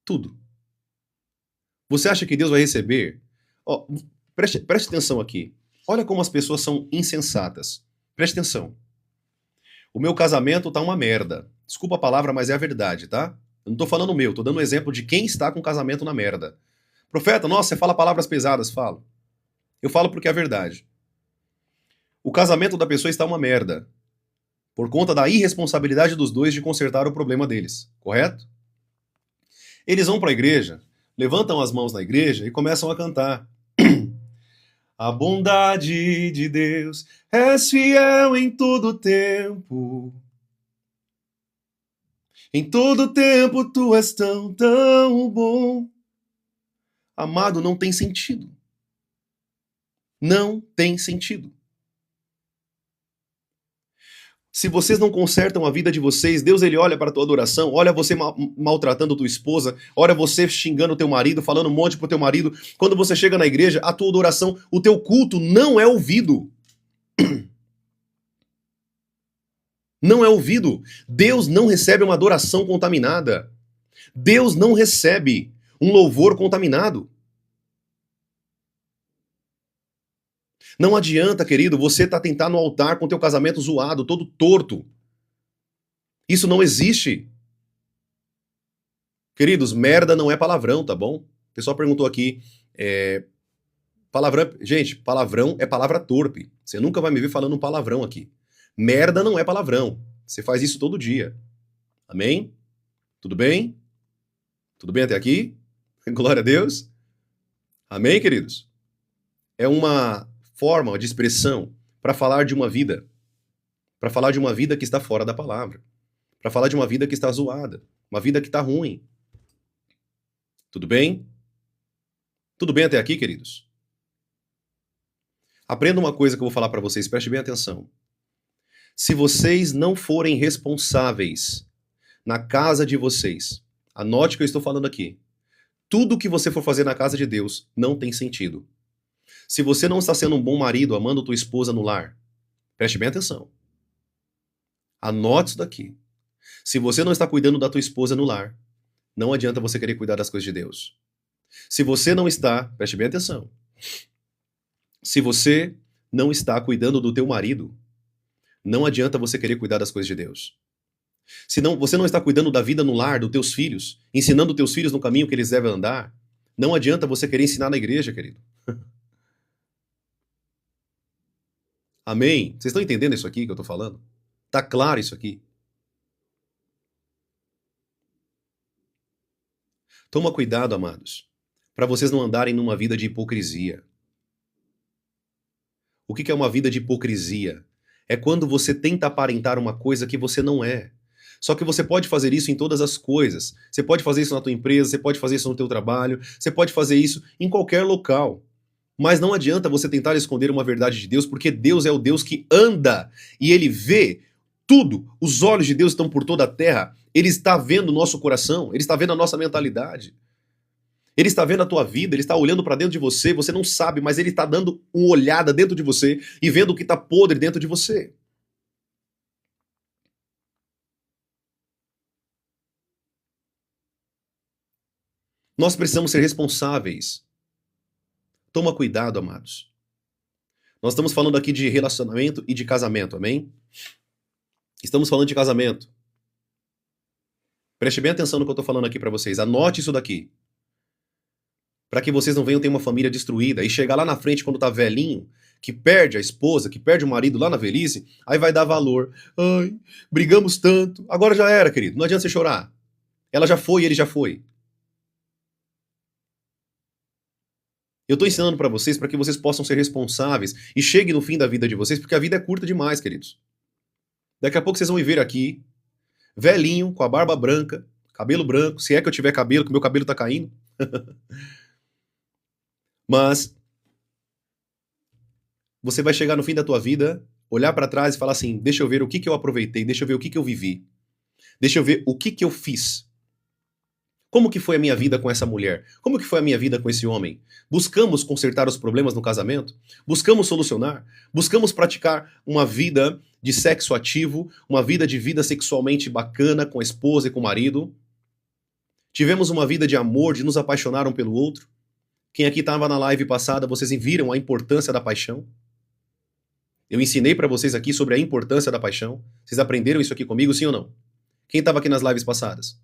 Tudo. Você acha que Deus vai receber? Preste atenção aqui. Olha como as pessoas são insensatas. Preste atenção. O meu casamento tá uma merda. Desculpa a palavra, mas é a verdade, tá? Eu não tô falando o meu, tô dando um exemplo de quem está com o casamento na merda. Profeta, nossa, você fala palavras pesadas. Falo. Eu falo porque é a verdade. O casamento da pessoa está uma merda. Por conta da irresponsabilidade dos dois de consertar o problema deles. Correto? Eles vão para a igreja, levantam as mãos na igreja e começam a cantar. A bondade de Deus é fiel em todo tempo. Em todo tempo tu és tão, tão bom. Amado, não tem sentido. Não tem sentido. Se vocês não consertam a vida de vocês, Deus ele olha para a tua adoração, olha você maltratando tua esposa, olha você xingando teu marido, falando um monte pro teu marido. Quando você chega na igreja, a tua adoração, o teu culto não é ouvido. Não é ouvido. Deus não recebe uma adoração contaminada. Deus não recebe um louvor contaminado. Não adianta, querido, você tá tentando no altar com teu casamento zoado, todo torto. Isso não existe. Queridos, merda não é palavrão, tá bom? O pessoal perguntou aqui, palavrão... Gente, palavrão é palavra torpe. Você nunca vai me ver falando um palavrão aqui. Merda não é palavrão. Você faz isso todo dia. Amém? Tudo bem? Tudo bem até aqui? Glória a Deus. Amém, queridos? É uma forma de expressão para falar de uma vida. Para falar de uma vida que está fora da palavra. Para falar de uma vida que está zoada. Uma vida que está ruim. Tudo bem? Tudo bem até aqui, queridos? Aprenda uma coisa que eu vou falar para vocês, preste bem atenção. Se vocês não forem responsáveis na casa de vocês, anote o que eu estou falando aqui. Tudo que você for fazer na casa de Deus não tem sentido. Se você não está sendo um bom marido, amando tua esposa no lar, preste bem atenção. Anote isso daqui. Se você não está cuidando da tua esposa no lar, não adianta você querer cuidar das coisas de Deus. Se você não está, preste bem atenção. Se você não está cuidando do teu marido, não adianta você querer cuidar das coisas de Deus. Se não, você não está cuidando da vida no lar dos teus filhos, ensinando teus filhos no caminho que eles devem andar, não adianta você querer ensinar na igreja, querido. Amém? Vocês estão entendendo isso aqui que eu estou falando? Tá claro isso aqui? Toma cuidado, amados, para vocês não andarem numa vida de hipocrisia. O que é uma vida de hipocrisia? É quando você tenta aparentar uma coisa que você não é. Só que você pode fazer isso em todas as coisas. Você pode fazer isso na tua empresa, você pode fazer isso no teu trabalho, você pode fazer isso em qualquer local. Mas não adianta você tentar esconder uma verdade de Deus, porque Deus é o Deus que anda e Ele vê tudo. Os olhos de Deus estão por toda a terra. Ele está vendo o nosso coração, Ele está vendo a nossa mentalidade. Ele está vendo a tua vida, Ele está olhando para dentro de você, você não sabe, mas Ele está dando uma olhada dentro de você e vendo o que está podre dentro de você. Nós precisamos ser responsáveis. Toma cuidado, amados. Nós estamos falando aqui de relacionamento e de casamento, amém? Estamos falando de casamento. Preste bem atenção no que eu estou falando aqui para vocês. Anote isso daqui. Para que vocês não venham ter uma família destruída e chegar lá na frente quando tá velhinho, que perde a esposa, que perde o marido lá na velhice, aí vai dar valor. Ai, brigamos tanto. Agora já era, querido. Não adianta você chorar. Ela já foi, ele já foi. Eu estou ensinando para vocês para que vocês possam ser responsáveis e cheguem no fim da vida de vocês, porque a vida é curta demais, queridos. Daqui a pouco vocês vão me ver aqui, velhinho, com a barba branca, cabelo branco, se é que eu tiver cabelo, que meu cabelo tá caindo. Mas você vai chegar no fim da tua vida, olhar para trás e falar assim, deixa eu ver o que eu aproveitei, deixa eu ver o que eu vivi, deixa eu ver o que eu fiz. Como que foi a minha vida com essa mulher? Como que foi a minha vida com esse homem? Buscamos consertar os problemas no casamento? Buscamos solucionar? Buscamos praticar uma vida de sexo ativo, uma vida de vida sexualmente bacana com a esposa e com o marido? Tivemos uma vida de amor, de nos apaixonar um pelo outro? Quem aqui estava na live passada, vocês viram a importância da paixão? Eu ensinei para vocês aqui sobre a importância da paixão. Vocês aprenderam isso aqui comigo, sim ou não? Quem estava aqui nas lives passadas?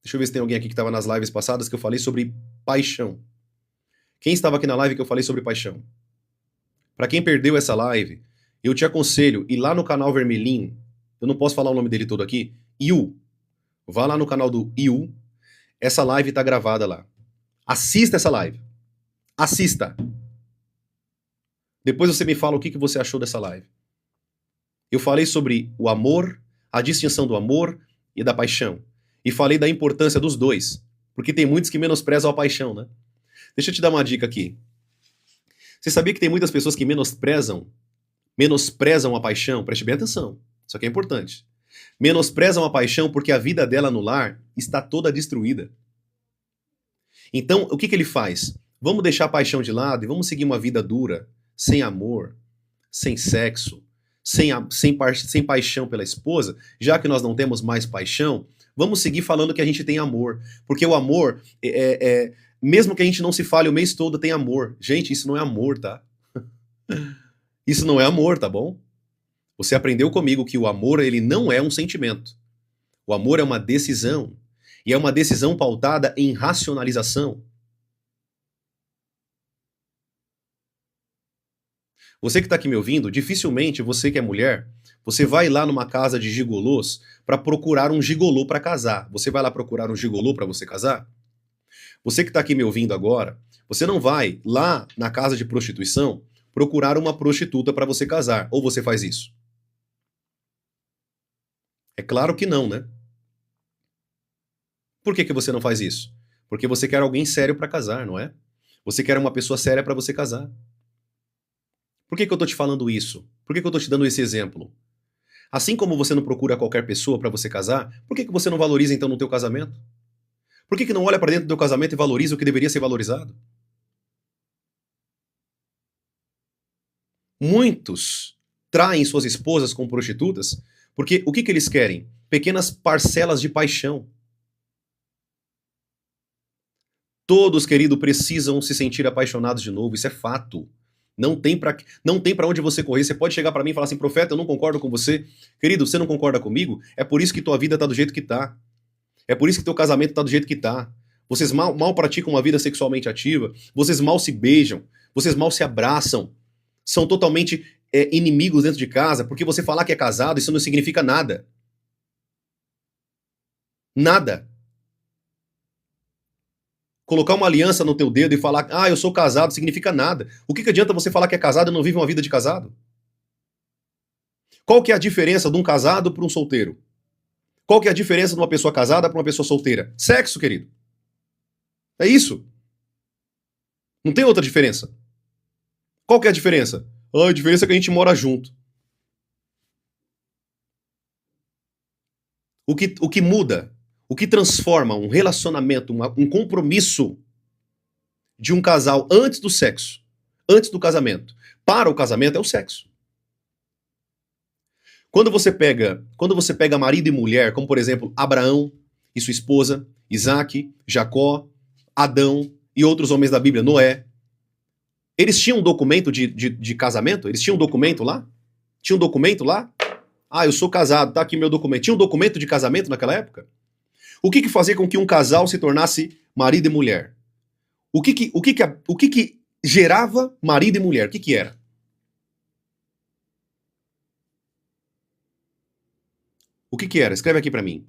Deixa eu ver se tem alguém aqui que estava nas lives passadas que eu falei sobre paixão. Quem estava aqui na live que eu falei sobre paixão? Para quem perdeu essa live, eu te aconselho ir lá no canal vermelhinho. Eu não posso falar o nome dele todo aqui. Iu. Vá lá no canal do Iu. Essa live está gravada lá. Assista essa live. Assista. Depois você me fala o que você achou dessa live. Eu falei sobre o amor, a distinção do amor e da paixão. E falei da importância dos dois. Porque tem muitos que menosprezam a paixão, né? Deixa eu te dar uma dica aqui. Você sabia que tem muitas pessoas que menosprezam a paixão? Preste bem atenção. Isso aqui é importante. Menosprezam a paixão porque a vida dela no lar está toda destruída. Então, o que ele faz? Vamos deixar a paixão de lado e vamos seguir uma vida dura, sem amor, sem sexo, sem paixão pela esposa, já que nós não temos mais paixão, vamos seguir falando que a gente tem amor. Porque o amor, mesmo que a gente não se fale o mês todo, tem amor. Gente, isso não é amor, tá? Isso não é amor, tá bom? Você aprendeu comigo que o amor, ele não é um sentimento. O amor é uma decisão. E é uma decisão pautada em racionalização. Você que está aqui me ouvindo, dificilmente você que é mulher, você vai lá numa casa de gigolôs para procurar um gigolô para casar. Você vai lá procurar um gigolô para você casar? Você que está aqui me ouvindo agora, você não vai lá na casa de prostituição procurar uma prostituta para você casar. Ou você faz isso? É claro que não, né? Por que você não faz isso? Porque você quer alguém sério para casar, não é? Você quer uma pessoa séria para você casar. Por que eu tô te falando isso? Por que eu tô te dando esse exemplo? Assim como você não procura qualquer pessoa para você casar, por que você não valoriza então no teu casamento? Por que não olha para dentro do teu casamento e valoriza o que deveria ser valorizado? Muitos traem suas esposas com prostitutas, porque o que eles querem? Pequenas parcelas de paixão. Todos, querido, precisam se sentir apaixonados de novo, isso é fato. Não tem para onde você correr. Você pode chegar para mim e falar assim, profeta, eu não concordo com você. Querido, você não concorda comigo? É por isso que tua vida tá do jeito que tá. É por isso que teu casamento tá do jeito que tá. Vocês mal praticam uma vida sexualmente ativa, vocês mal se beijam, vocês mal se abraçam, são totalmente inimigos dentro de casa, porque você falar que é casado, isso não significa nada. Nada. Colocar uma aliança no teu dedo e falar, eu sou casado, significa nada. O que adianta você falar que é casado e não vive uma vida de casado? Qual que é a diferença de um casado para um solteiro? Qual que é a diferença de uma pessoa casada para uma pessoa solteira? Sexo, querido. É isso. Não tem outra diferença. Qual que é a diferença? A diferença é que a gente mora junto. O que muda, o que transforma um relacionamento, um compromisso de um casal antes do sexo, antes do casamento, para o casamento é o sexo. Quando você pega marido e mulher, como por exemplo Abraão e sua esposa, Isaac, Jacó, Adão e outros homens da Bíblia, Noé, eles tinham um documento de casamento? Eles tinham um documento lá? Tinha um documento lá? Eu sou casado, tá aqui meu documento. Tinha um documento de casamento naquela época? O que fazia com que um casal se tornasse marido e mulher? O que gerava marido e mulher? O que era? O que era? Escreve aqui pra mim.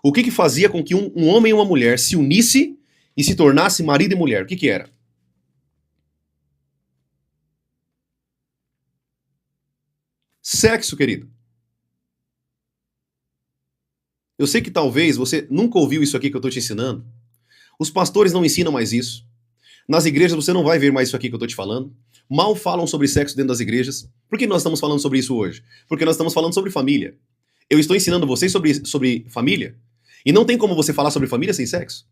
O que fazia com que um homem e uma mulher se unisse e se tornasse marido e mulher? O que era? Sexo, querido. Eu sei que talvez você nunca ouviu isso aqui que eu estou te ensinando. Os pastores não ensinam mais isso. Nas igrejas você não vai ver mais isso aqui que eu estou te falando. Mal falam sobre sexo dentro das igrejas. Por que nós estamos falando sobre isso hoje? Porque nós estamos falando sobre família. Eu estou ensinando vocês sobre família. E não tem como você falar sobre família sem sexo.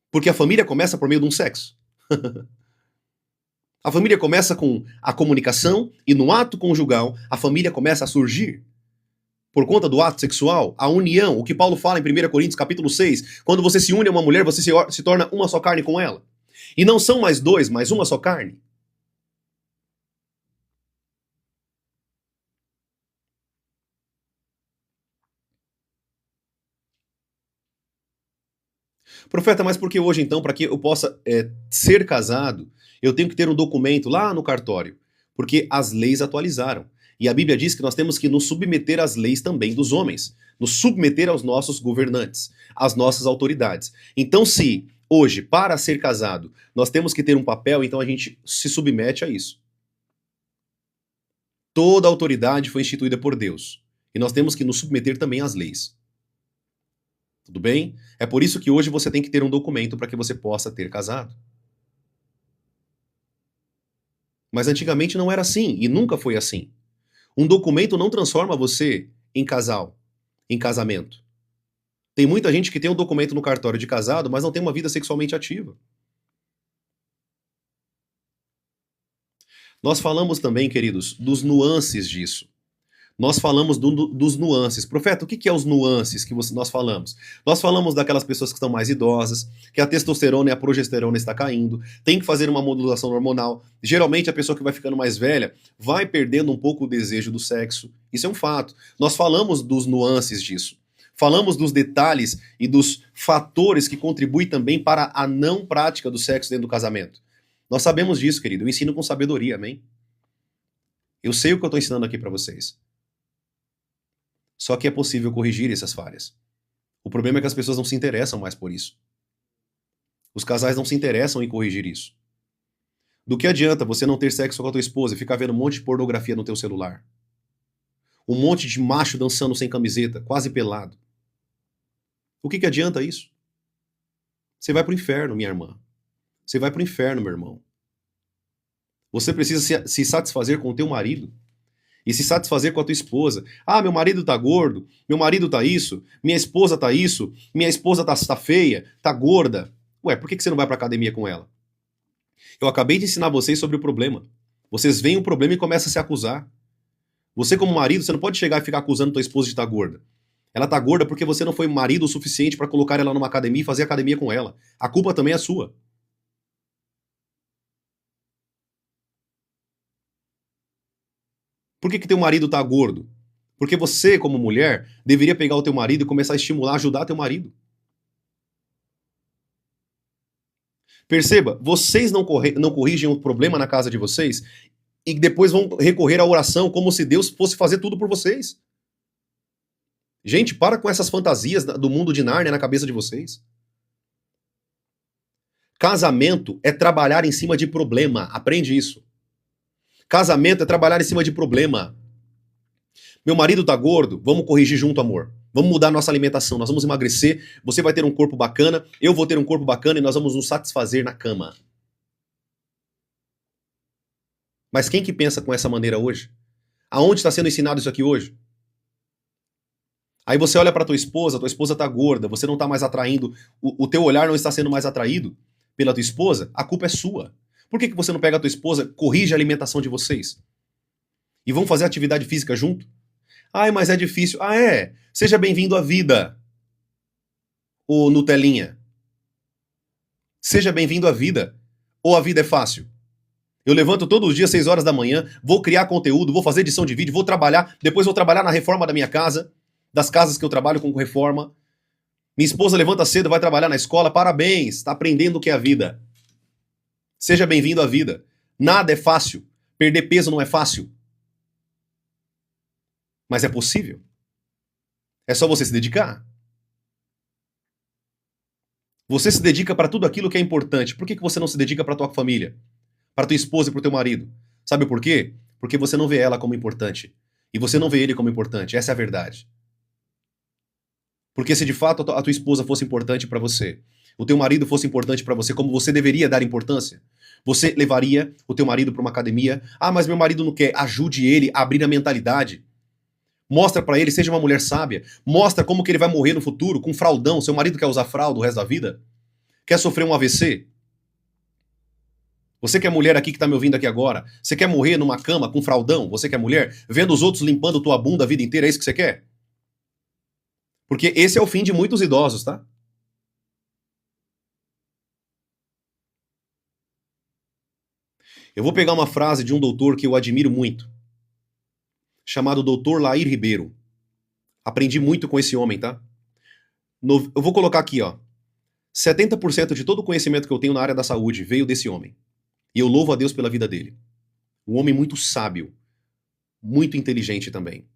Porque a família começa por meio de um sexo. A família começa com a comunicação e no ato conjugal a família começa a surgir. Por conta do ato sexual, a união, o que Paulo fala em 1 Coríntios capítulo 6, quando você se une a uma mulher, você se torna uma só carne com ela. E não são mais dois, mas uma só carne. Profeta, mas por que hoje então, para que eu possa ser casado, eu tenho que ter um documento lá no cartório? Porque as leis atualizaram. E a Bíblia diz que nós temos que nos submeter às leis também dos homens, nos submeter aos nossos governantes, às nossas autoridades. Então, se hoje, para ser casado, nós temos que ter um papel, então a gente se submete a isso. Toda autoridade foi instituída por Deus. E nós temos que nos submeter também às leis. Tudo bem? É por isso que hoje você tem que ter um documento para que você possa ter casado. Mas antigamente não era assim, e nunca foi assim. Um documento não transforma você em casal, em casamento. Tem muita gente que tem um documento no cartório de casado, mas não tem uma vida sexualmente ativa. Nós falamos também, queridos, dos nuances disso. Nós falamos dos nuances. Profeta, o que é os nuances que nós falamos? Nós falamos daquelas pessoas que estão mais idosas, que a testosterona e a progesterona está caindo, tem que fazer uma modulação hormonal. Geralmente a pessoa que vai ficando mais velha vai perdendo um pouco o desejo do sexo. Isso é um fato. Nós falamos dos nuances disso. Falamos dos detalhes e dos fatores que contribuem também para a não prática do sexo dentro do casamento. Nós sabemos disso, querido. Eu ensino com sabedoria, amém? Eu sei o que eu estou ensinando aqui para vocês. Só que é possível corrigir essas falhas. O problema é que as pessoas não se interessam mais por isso. Os casais não se interessam em corrigir isso. Do que adianta você não ter sexo com a tua esposa e ficar vendo um monte de pornografia no teu celular? Um monte de macho dançando sem camiseta, quase pelado. O que adianta isso? Você vai pro inferno, minha irmã. Você vai pro inferno, meu irmão. Você precisa se satisfazer com o teu marido. E se satisfazer com a tua esposa. Meu marido tá gordo, meu marido tá isso, minha esposa tá isso, minha esposa tá feia, tá gorda. Ué, por que você não vai pra academia com ela? Eu acabei de ensinar vocês sobre o problema. Vocês veem o problema e começam a se acusar. Você como marido, você não pode chegar e ficar acusando tua esposa de estar gorda. Ela tá gorda porque você não foi marido o suficiente para colocar ela numa academia e fazer academia com ela. A culpa também é sua. Por que teu marido tá gordo? Porque você, como mulher, deveria pegar o teu marido e começar a estimular, ajudar teu marido. Perceba, vocês não corrigem o problema na casa de vocês e depois vão recorrer à oração como se Deus fosse fazer tudo por vocês. Gente, para com essas fantasias do mundo de Nárnia na cabeça de vocês. Casamento é trabalhar em cima de problema. Aprende isso. Casamento é trabalhar em cima de problema. Meu marido tá gordo, vamos corrigir junto, amor. Vamos mudar nossa alimentação, nós vamos emagrecer, você vai ter um corpo bacana, eu vou ter um corpo bacana e nós vamos nos satisfazer na cama. Mas quem que pensa com essa maneira hoje? Aonde está sendo ensinado isso aqui hoje? Aí você olha para tua esposa tá gorda, você não tá mais atraindo, o teu olhar não está sendo mais atraído pela tua esposa, a culpa é sua. Por que você não pega a tua esposa, corrige a alimentação de vocês? E vão fazer atividade física junto? Ai, mas é difícil. Ah, é? Seja bem-vindo à vida, ô Nutelinha. Seja bem-vindo à vida. Ou a vida é fácil? Eu levanto todos os dias, 6 horas da manhã, vou criar conteúdo, vou fazer edição de vídeo, vou trabalhar, depois vou trabalhar na reforma da minha casa, das casas que eu trabalho com reforma. Minha esposa levanta cedo, vai trabalhar na escola, parabéns, está aprendendo o que é a vida. Seja bem-vindo à vida. Nada é fácil. Perder peso não é fácil. Mas é possível. É só você se dedicar. Você se dedica para tudo aquilo que é importante. Por que você não se dedica para tua família? Para tua esposa e para o teu marido? Sabe por quê? Porque você não vê ela como importante. E você não vê ele como importante. Essa é a verdade. Porque se de fato a tua esposa fosse importante para você, o teu marido fosse importante para você, como você deveria dar importância, você levaria o teu marido para uma academia. Ah, mas meu marido não quer. Ajude ele a abrir a mentalidade. Mostra pra ele, seja uma mulher sábia. Mostra como que ele vai morrer no futuro com fraldão. Seu marido quer usar fralda o resto da vida? Quer sofrer um AVC? Você que é mulher aqui que tá me ouvindo aqui agora, você quer morrer numa cama com fraldão? Você que é mulher, vendo os outros limpando tua bunda a vida inteira, é isso que você quer? Porque esse é o fim de muitos idosos, tá? Eu vou pegar uma frase de um doutor que eu admiro muito, chamado Dr. Lair Ribeiro. Aprendi muito com esse homem, tá? Eu vou colocar aqui, ó. 70% de todo o conhecimento que eu tenho na área da saúde veio desse homem. E eu louvo a Deus pela vida dele. Um homem muito sábio, muito inteligente também.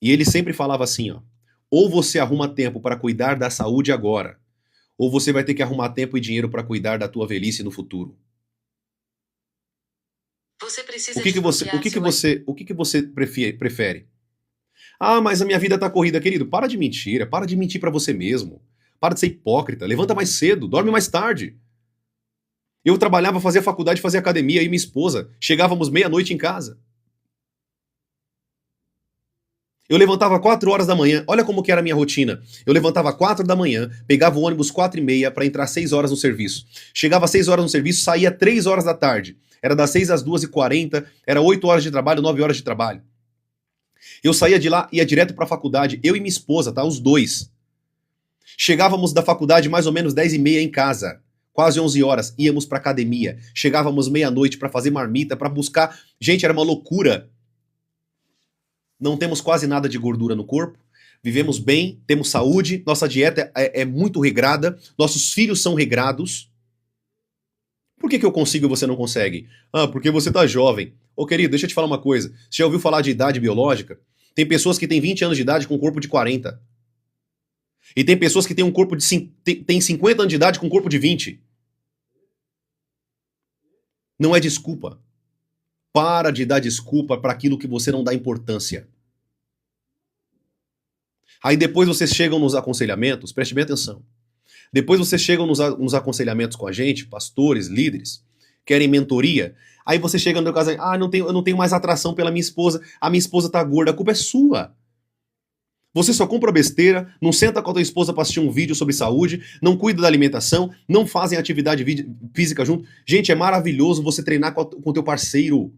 E ele sempre falava assim, ó. Ou você arruma tempo para cuidar da saúde agora, ou você vai ter que arrumar tempo e dinheiro para cuidar da tua velhice no futuro. Você precisa o que você prefere? Ah, mas a minha vida tá corrida, querido. Para de mentira, para de mentir para você mesmo. Para de ser hipócrita, levanta mais cedo, dorme mais tarde. Eu trabalhava, fazia faculdade, fazia academia, e minha esposa, chegávamos meia-noite em casa. Eu levantava 4 horas da manhã, olha como que era a minha rotina. Eu levantava 4 da manhã, pegava o ônibus 4h30 para entrar 6 horas no serviço. Chegava 6 horas no serviço, saía 3 horas da tarde. Era das 6 às 2h40, era 8 horas de trabalho, 9 horas de trabalho. Eu saía de lá, ia direto para a faculdade, eu e minha esposa, tá? Os dois. Chegávamos da faculdade mais ou menos 10h30 em casa. Quase 11 horas, íamos pra academia. Chegávamos meia-noite para fazer marmita, para buscar... Gente, era uma loucura. Não temos quase nada de gordura no corpo, vivemos bem, temos saúde, nossa dieta é muito regrada, nossos filhos são regrados. Por que eu consigo e você não consegue? Ah, porque você tá jovem. Ô querido, deixa eu te falar uma coisa. Você já ouviu falar de idade biológica? Tem pessoas que têm 20 anos de idade com um corpo de 40. E tem pessoas que têm um corpo de... tem 50 anos de idade com um corpo de 20. Não é desculpa. Para de dar desculpa para aquilo que você não dá importância. Aí depois vocês chegam nos aconselhamentos, preste bem atenção. Depois vocês chegam nos aconselhamentos com a gente, pastores, líderes, querem mentoria. Aí você chega no meu caso, eu não tenho mais atração pela minha esposa, a minha esposa tá gorda, a culpa é sua. Você só compra besteira, não senta com a tua esposa para assistir um vídeo sobre saúde, não cuida da alimentação, não fazem atividade física junto. Gente, é maravilhoso você treinar com o teu parceiro.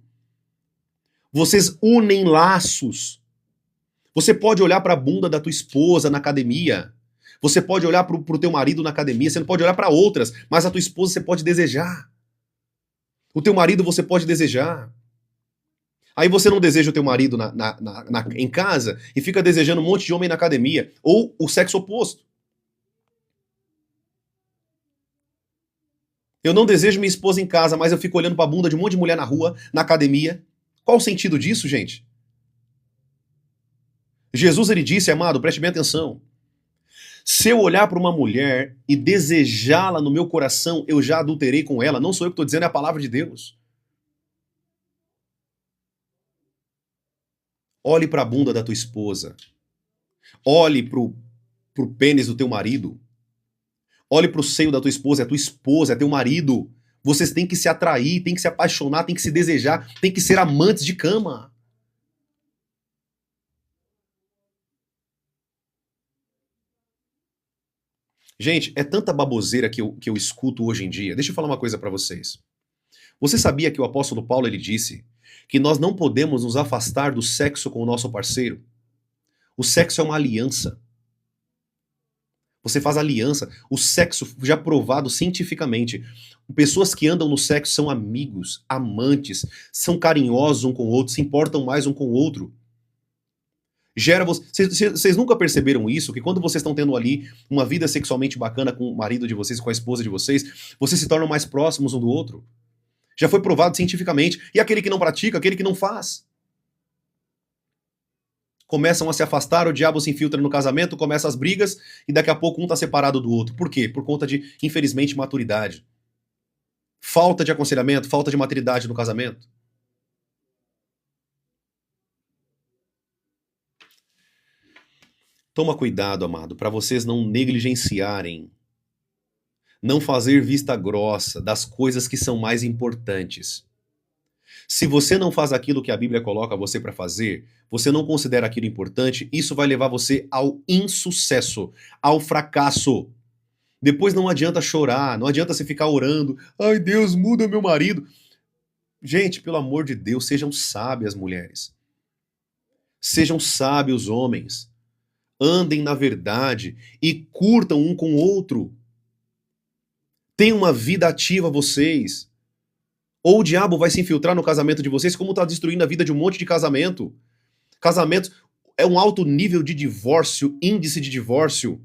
Vocês unem laços. Você pode olhar para a bunda da tua esposa na academia. Você pode olhar para o teu marido na academia. Você não pode olhar para outras, mas a tua esposa você pode desejar. O teu marido você pode desejar. Aí você não deseja o teu marido em casa e fica desejando um monte de homem na academia. Ou o sexo oposto. Eu não desejo minha esposa em casa, mas eu fico olhando pra bunda de um monte de mulher na rua, na academia. Qual o sentido disso, gente? Jesus, ele disse, amado, preste bem atenção. Se eu olhar para uma mulher e desejá-la no meu coração, eu já adulterei com ela. Não sou eu que estou dizendo, é a palavra de Deus. Olhe para a bunda da tua esposa. Olhe pro pênis do teu marido. Olhe pro seio da tua esposa. É tua esposa, é teu marido. Vocês têm que se atrair, têm que se apaixonar, têm que se desejar, têm que ser amantes de cama. Gente, é tanta baboseira que eu escuto hoje em dia. Deixa eu falar uma coisa para vocês. Você sabia que o apóstolo Paulo ele disse que nós não podemos nos afastar do sexo com o nosso parceiro? O sexo é uma aliança. Você faz aliança. O sexo já provado cientificamente. Pessoas que andam no sexo são amigos, amantes, são carinhosos um com o outro, se importam mais um com o outro. Vocês nunca perceberam isso? Que quando vocês estão tendo ali uma vida sexualmente bacana com o marido de vocês, com a esposa de vocês, vocês se tornam mais próximos um do outro? Já foi provado cientificamente. E aquele que não pratica, aquele que não faz? Começam a se afastar, o diabo se infiltra no casamento, começam as brigas e daqui a pouco um está separado do outro. Por quê? Por conta de, infelizmente, maturidade. Falta de aconselhamento, falta de maturidade no casamento. Toma cuidado, amado, para vocês não negligenciarem, não fazer vista grossa das coisas que são mais importantes. Se você não faz aquilo que a Bíblia coloca você para fazer, você não considera aquilo importante, isso vai levar você ao insucesso, ao fracasso. Depois não adianta chorar, não adianta você ficar orando, ai Deus, muda meu marido. Gente, pelo amor de Deus, sejam sábias mulheres. Sejam sábios homens. Andem na verdade e curtam um com o outro. Tenham uma vida ativa vocês. Ou o diabo vai se infiltrar no casamento de vocês, como está destruindo a vida de um monte de casamento. Casamentos é um alto nível de divórcio, índice de divórcio.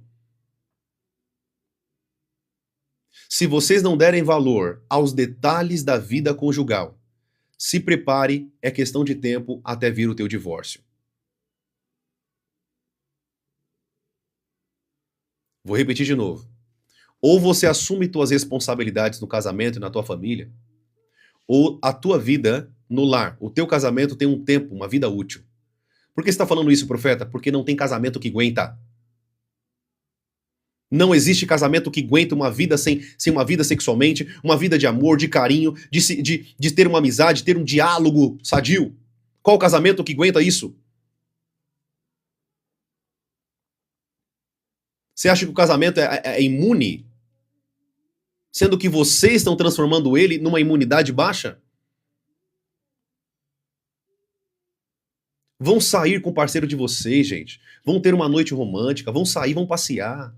Se vocês não derem valor aos detalhes da vida conjugal, se prepare, é questão de tempo até vir o teu divórcio. Vou repetir de novo. Ou você assume tuas responsabilidades no casamento e na tua família, ou a tua vida no lar, o teu casamento tem um tempo, uma vida útil. Por que você está falando isso, profeta? Porque não tem casamento que aguenta. Não existe casamento que aguenta uma vida sem uma vida sexualmente, uma vida de amor, de carinho, de ter uma amizade, ter um diálogo sadio. Qual casamento que aguenta isso? Você acha que o casamento é imune? Sendo que vocês estão transformando ele numa imunidade baixa? Vão sair com o parceiro de vocês, gente. Vão ter uma noite romântica, vão sair, vão passear.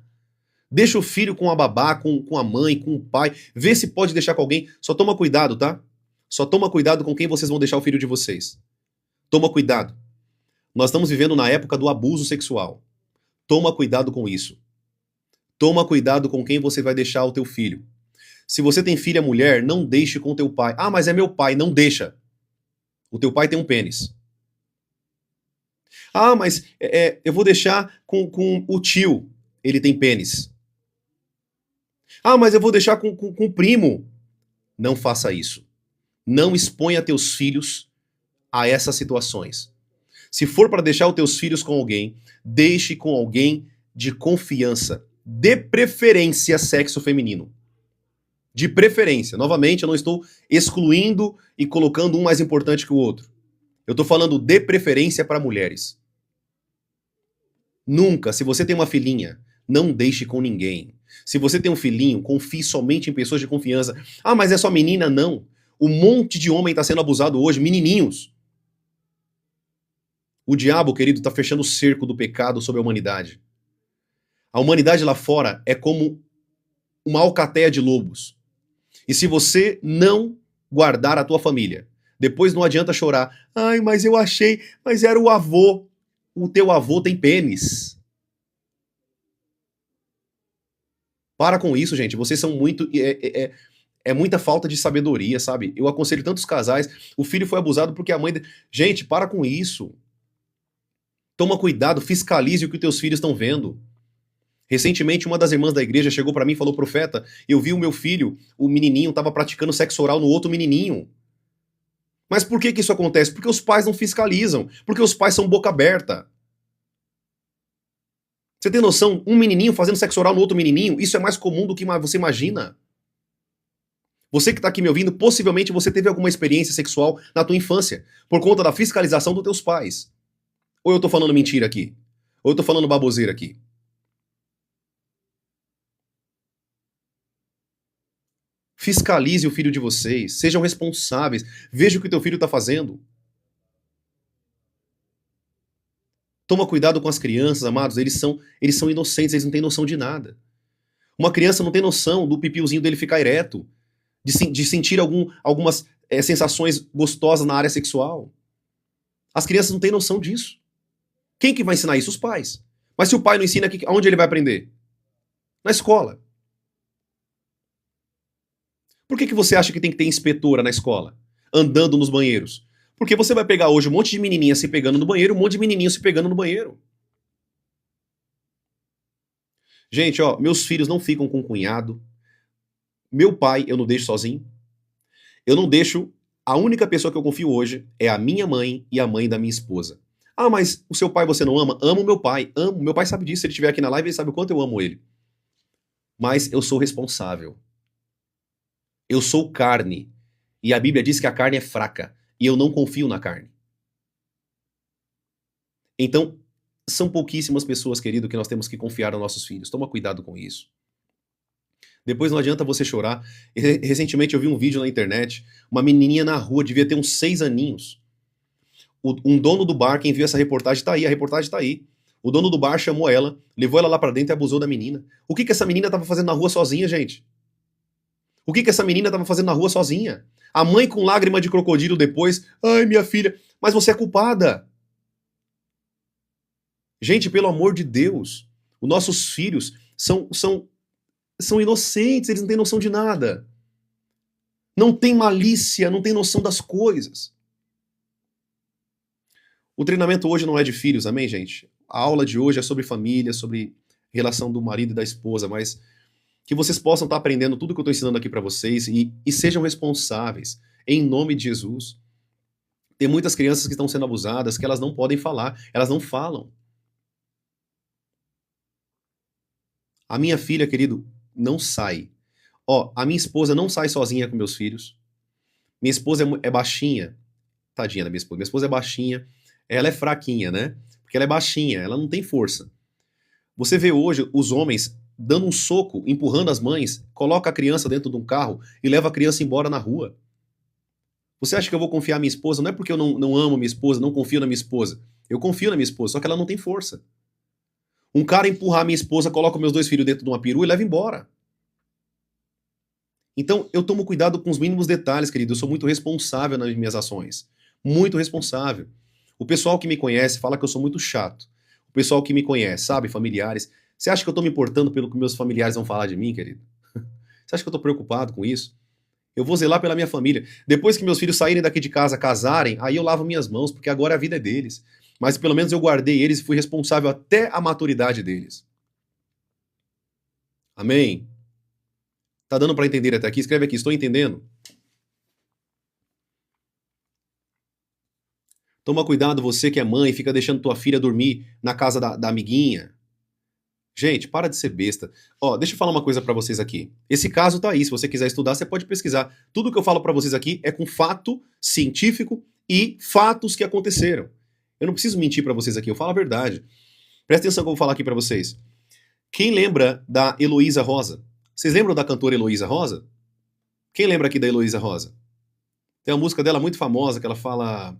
Deixa o filho com a babá, com a mãe, com o pai. Vê se pode deixar com alguém. Só toma cuidado, tá? Só toma cuidado com quem vocês vão deixar o filho de vocês. Toma cuidado. Nós estamos vivendo na época do abuso sexual. Toma cuidado com isso. Toma cuidado com quem você vai deixar o teu filho. Se você tem filha mulher, não deixe com teu pai. Ah, mas é meu pai. Não deixa. O teu pai tem um pênis. Ah, mas eu vou deixar com o tio. Ele tem pênis. Ah, mas eu vou deixar com o primo. Não faça isso. Não exponha teus filhos a essas situações. Se for para deixar os teus filhos com alguém, deixe com alguém de confiança. De preferência, sexo feminino. De preferência. Novamente, eu não estou excluindo e colocando um mais importante que o outro. Eu estou falando de preferência para mulheres. Nunca, se você tem uma filhinha, não deixe com ninguém. Se você tem um filhinho, confie somente em pessoas de confiança. Ah, mas é só menina? Não. Um monte de homem está sendo abusado hoje, menininhos. O diabo, querido, está fechando o cerco do pecado sobre a humanidade. A humanidade lá fora é como uma alcateia de lobos. E se você não guardar a tua família, depois não adianta chorar. Ai, mas eu achei, mas era o avô. O teu avô tem pênis. Para com isso, gente. Vocês são muito. É muita falta de sabedoria, sabe? Eu aconselho tantos casais. O filho foi abusado porque a mãe. Gente, para com isso. Toma cuidado, fiscalize o que os teus filhos estão vendo. Recentemente, uma das irmãs da igreja chegou para mim e falou: profeta, eu vi o meu filho, o menininho, estava praticando sexo oral no outro menininho. Mas por que isso acontece? Porque os pais não fiscalizam. Porque os pais são boca aberta. Você tem noção? Um menininho fazendo sexo oral no outro menininho, isso é mais comum do que você imagina. Você que está aqui me ouvindo, possivelmente você teve alguma experiência sexual na tua infância, por conta da fiscalização dos teus pais. Ou eu tô falando mentira aqui? Ou eu tô falando baboseira aqui? Fiscalize o filho de vocês, sejam responsáveis, veja o que o teu filho está fazendo. Toma cuidado com as crianças, amados, eles são inocentes, eles não têm noção de nada. Uma criança não tem noção do pipiozinho dele ficar ereto, de sentir algumas sensações gostosas na área sexual. As crianças não têm noção disso. Quem que vai ensinar isso? Os pais. Mas se o pai não ensina, onde ele vai aprender? Na escola. Por que você acha que tem que ter inspetora na escola? Andando nos banheiros? Porque você vai pegar hoje um monte de menininha se pegando no banheiro, um monte de menininho se pegando no banheiro. Gente, ó, meus filhos não ficam com cunhado. Meu pai eu não deixo sozinho. Eu não deixo... A única pessoa que eu confio hoje é a minha mãe e a mãe da minha esposa. Ah, mas o seu pai você não ama? Amo meu pai, amo. Meu pai sabe disso, se ele estiver aqui na live, ele sabe o quanto eu amo ele. Mas eu sou responsável. Eu sou carne. E a Bíblia diz que a carne é fraca. E eu não confio na carne. Então, são pouquíssimas pessoas, querido, que nós temos que confiar nos nossos filhos. Toma cuidado com isso. Depois não adianta você chorar. Recentemente eu vi um vídeo na internet, uma menininha na rua, devia ter uns 6 aninhos. Um dono do bar, quem viu essa reportagem tá aí, a reportagem tá aí. O dono do bar chamou ela, levou ela lá pra dentro e abusou da menina. O que essa menina tava fazendo na rua sozinha, gente? O que essa menina tava fazendo na rua sozinha? A mãe com lágrima de crocodilo depois, ai minha filha, mas você é culpada. Gente, pelo amor de Deus, os nossos filhos são inocentes, eles não têm noção de nada. Não tem malícia, não tem noção das coisas. O treinamento hoje não é de filhos, amém, gente? A aula de hoje é sobre família, sobre relação do marido e da esposa, mas que vocês possam estar aprendendo tudo que eu estou ensinando aqui para vocês e sejam responsáveis, em nome de Jesus. Tem muitas crianças que estão sendo abusadas, que elas não podem falar, elas não falam. A minha filha, querido, não sai. Ó, a minha esposa não sai sozinha com meus filhos. Minha esposa é baixinha. Tadinha da minha esposa. Minha esposa é baixinha. Ela é fraquinha, né? Porque ela é baixinha, ela não tem força. Você vê hoje os homens dando um soco, empurrando as mães, coloca a criança dentro de um carro e leva a criança embora na rua. Você acha que eu vou confiar na minha esposa? Não é porque eu não amo minha esposa, não confio na minha esposa. Eu confio na minha esposa, só que ela não tem força. Um cara empurrar a minha esposa, coloca meus 2 filhos dentro de uma perua e leva embora. Então, eu tomo cuidado com os mínimos detalhes, querido. Eu sou muito responsável nas minhas ações. Muito responsável. O pessoal que me conhece fala que eu sou muito chato. O pessoal que me conhece, sabe, familiares. Você acha que eu tô me importando pelo que meus familiares vão falar de mim, querido? Você acha que eu tô preocupado com isso? Eu vou zelar pela minha família. Depois que meus filhos saírem daqui de casa, casarem, aí eu lavo minhas mãos, porque agora a vida é deles. Mas pelo menos eu guardei eles e fui responsável até a maturidade deles. Amém? Tá dando para entender até aqui? Escreve aqui, estou entendendo. Toma cuidado, você que é mãe, fica deixando tua filha dormir na casa da amiguinha. Gente, para de ser besta. Ó, deixa eu falar uma coisa pra vocês aqui. Esse caso tá aí, se você quiser estudar, você pode pesquisar. Tudo que eu falo pra vocês aqui é com fato científico e fatos que aconteceram. Eu não preciso mentir pra vocês aqui, eu falo a verdade. Presta atenção que eu vou falar aqui pra vocês. Quem lembra da Heloísa Rosa? Vocês lembram da cantora Heloísa Rosa? Quem lembra aqui da Heloísa Rosa? Tem uma música dela muito famosa que ela fala...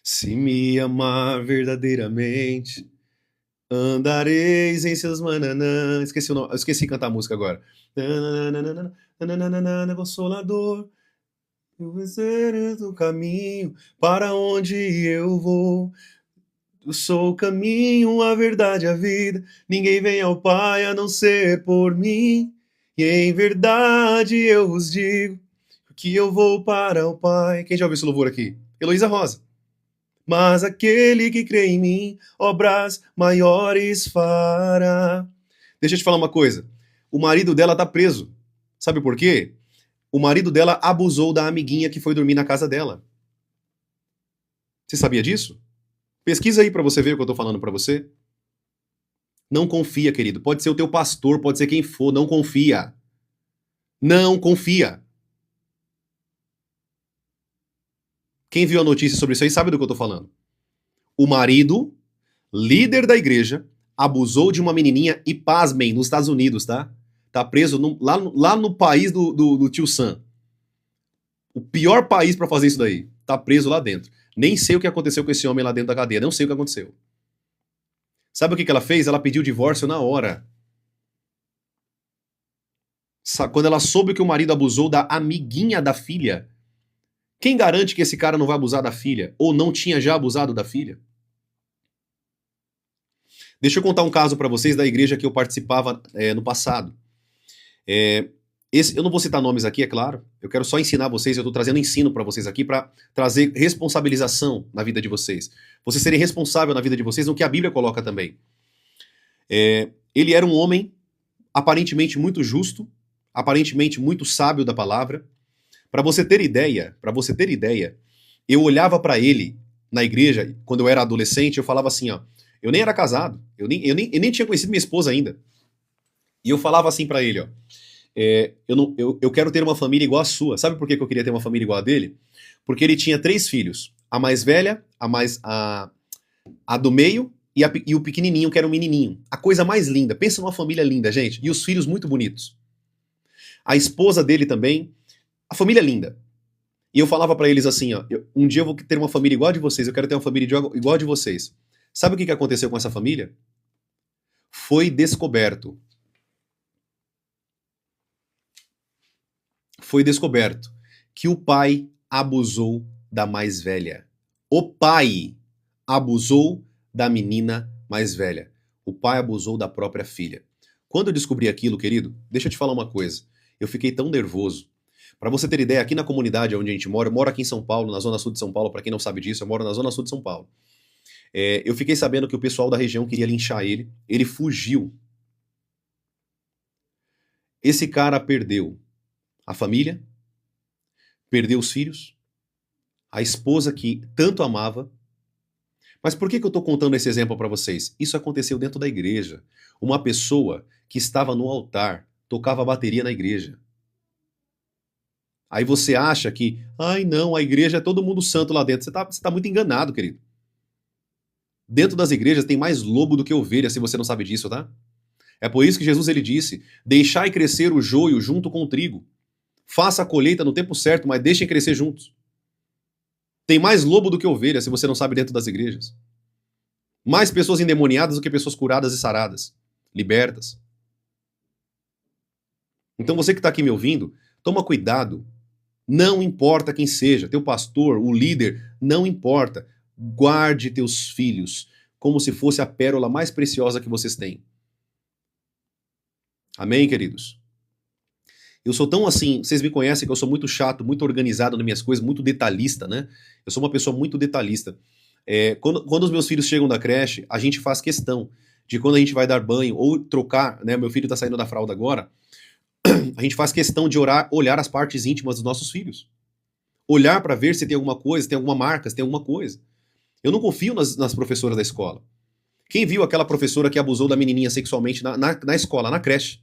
Se me amar verdadeiramente, andareis em seus mananã. Esqueci o nome, eu esqueci de cantar a música agora. Nananana, nananana, Consolador, eu serei o caminho para onde eu vou. Eu sou o caminho, a verdade, a vida. Ninguém vem ao Pai a não ser por mim. E em verdade eu vos digo que eu vou para o Pai. Quem já ouviu esse louvor aqui? Heloísa Rosa. Mas aquele que crê em mim, obras maiores fará. Deixa eu te falar uma coisa. O marido dela tá preso. Sabe por quê? O marido dela abusou da amiguinha que foi dormir na casa dela. Você sabia disso? Pesquisa aí pra você ver o que eu tô falando pra você. Não confia, querido. Pode ser o teu pastor, pode ser quem for, não confia. Não confia. Quem viu a notícia sobre isso aí sabe do que eu tô falando. O marido, líder da igreja, abusou de uma menininha e, pasmem, nos Estados Unidos, tá? Tá preso lá no país do tio Sam. O pior país pra fazer isso daí. Tá preso lá dentro. Nem sei o que aconteceu com esse homem lá dentro da cadeia. Não sei o que aconteceu. Sabe o que ela fez? Ela pediu divórcio na hora. Quando ela soube que o marido abusou da amiguinha da filha. Quem garante que esse cara não vai abusar da filha? Ou não tinha já abusado da filha? Deixa eu contar um caso pra vocês da igreja que eu participava no passado. Eu não vou citar nomes aqui, é claro. Eu quero só ensinar vocês, eu tô trazendo ensino pra vocês aqui pra trazer responsabilização na vida de vocês. Vocês serem responsáveis na vida de vocês no que a Bíblia coloca também. Ele era um homem aparentemente muito justo, aparentemente muito sábio da palavra. Pra você ter ideia, eu olhava pra ele na igreja, quando eu era adolescente, eu falava assim, ó, eu nem era casado, eu nem tinha conhecido minha esposa ainda. E eu falava assim pra ele, ó, eu quero ter uma família igual a sua. Sabe por que eu queria ter uma família igual a dele? Porque ele tinha 3 filhos. A mais velha, a do meio e o pequenininho, que era um menininho. A coisa mais linda. Pensa numa família linda, gente. E os filhos muito bonitos. A esposa dele também. A família linda. E eu falava pra eles assim, ó, um dia eu vou ter uma família igual a de vocês, eu quero ter uma família igual a de vocês. Sabe o que aconteceu com essa família? Foi descoberto que o pai abusou da mais velha. O pai abusou da menina mais velha. O pai abusou da própria filha. Quando eu descobri aquilo, querido, deixa eu te falar uma coisa. Eu fiquei tão nervoso. Pra você ter ideia, aqui na comunidade onde a gente mora, eu moro aqui em São Paulo, na zona sul de São Paulo, pra quem não sabe disso, eu moro na zona sul de São Paulo. Eu fiquei sabendo que o pessoal da região queria linchar ele. Ele fugiu. Esse cara perdeu a família, perdeu os filhos, a esposa que tanto amava. Mas por que eu tô contando esse exemplo pra vocês? Isso aconteceu dentro da igreja. Uma pessoa que estava no altar tocava bateria na igreja. Aí você acha que, ai não, a igreja é todo mundo santo lá dentro. Você tá muito enganado, querido. Dentro das igrejas tem mais lobo do que ovelha, se você não sabe disso, tá? É por isso que Jesus ele disse: deixai crescer o joio junto com o trigo. Faça a colheita no tempo certo, mas deixem crescer juntos. Tem mais lobo do que ovelha, se você não sabe, dentro das igrejas. Mais pessoas endemoniadas do que pessoas curadas e saradas, libertas. Então você que está aqui me ouvindo, toma cuidado. Não importa quem seja, teu pastor, o líder, não importa. Guarde teus filhos como se fosse a pérola mais preciosa que vocês têm. Amém, queridos? Eu sou tão assim, vocês me conhecem que eu sou muito chato, muito organizado nas minhas coisas, muito detalhista, né? Eu sou uma pessoa muito detalhista. Quando os meus filhos chegam da creche, a gente faz questão de quando a gente vai dar banho ou trocar, né? Meu filho tá saindo da fralda agora, a gente faz questão de olhar as partes íntimas dos nossos filhos. Olhar para ver se tem alguma coisa, se tem alguma marca, se tem alguma coisa. Eu não confio nas professoras da escola. Quem viu aquela professora que abusou da menininha sexualmente na escola, na creche?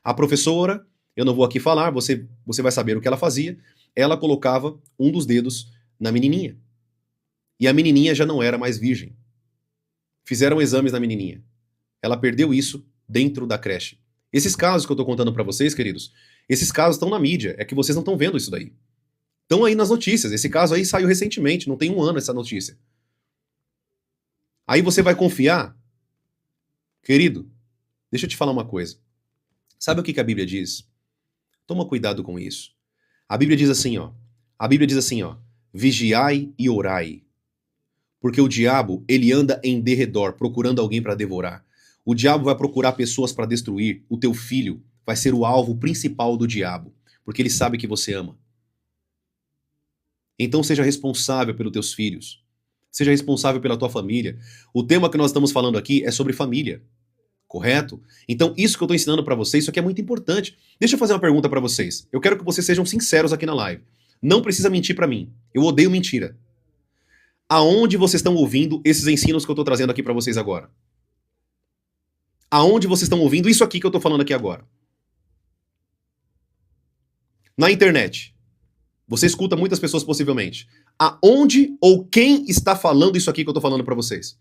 A professora, eu não vou aqui falar, você vai saber o que ela fazia, ela colocava um dos dedos na menininha. E a menininha já não era mais virgem. Fizeram exames na menininha. Ela perdeu isso dentro da creche. Esses casos que eu tô contando pra vocês, queridos, esses casos estão na mídia, é que vocês não estão vendo isso daí. Estão aí nas notícias. Esse caso aí saiu recentemente, não tem um ano essa notícia. Aí você vai confiar? Querido, deixa eu te falar uma coisa. Sabe o que a Bíblia diz? Toma cuidado com isso. A Bíblia diz assim, ó. Vigiai e orai. Porque o diabo, ele anda em derredor, procurando alguém para devorar. O diabo vai procurar pessoas para destruir. O teu filho vai ser o alvo principal do diabo, porque ele sabe que você ama. Então seja responsável pelos teus filhos. Seja responsável pela tua família. O tema que nós estamos falando aqui é sobre família. Correto? Então isso que eu estou ensinando para vocês, isso aqui é muito importante. Deixa eu fazer uma pergunta para vocês. Eu quero que vocês sejam sinceros aqui na live. Não precisa mentir para mim. Eu odeio mentira. Aonde vocês estão ouvindo esses ensinos que eu estou trazendo aqui para vocês agora? Aonde vocês estão ouvindo isso aqui que eu estou falando aqui agora? Na internet. Você escuta muitas pessoas possivelmente. Aonde ou quem está falando isso aqui que eu estou falando para vocês?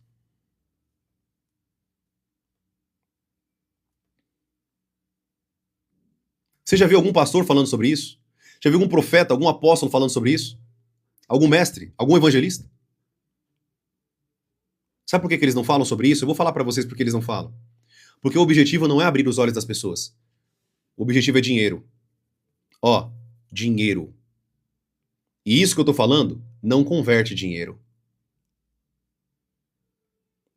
Você já viu algum pastor falando sobre isso? Já viu algum profeta, algum apóstolo falando sobre isso? Algum mestre? Algum evangelista? Sabe por que eles não falam sobre isso? Eu vou falar para vocês por que eles não falam. Porque o objetivo não é abrir os olhos das pessoas. O objetivo é dinheiro. Ó, dinheiro. E isso que eu tô falando não converte dinheiro.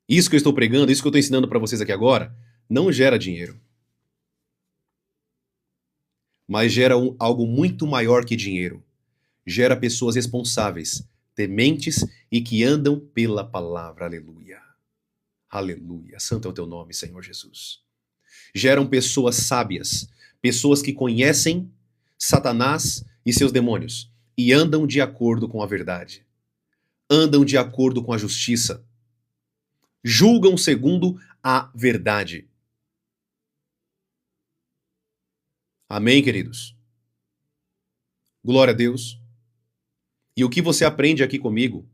Isso que eu estou pregando, isso que eu estou ensinando para vocês aqui agora, não gera dinheiro. Mas gera algo muito maior que dinheiro. Gera pessoas responsáveis, tementes e que andam pela palavra. Aleluia. Aleluia. Santo é o teu nome, Senhor Jesus. Geram pessoas sábias, pessoas que conhecem Satanás e seus demônios e andam de acordo com a verdade. Andam de acordo com a justiça. Julgam segundo a verdade. Amém, queridos? Glória a Deus. E o que você aprende aqui comigo,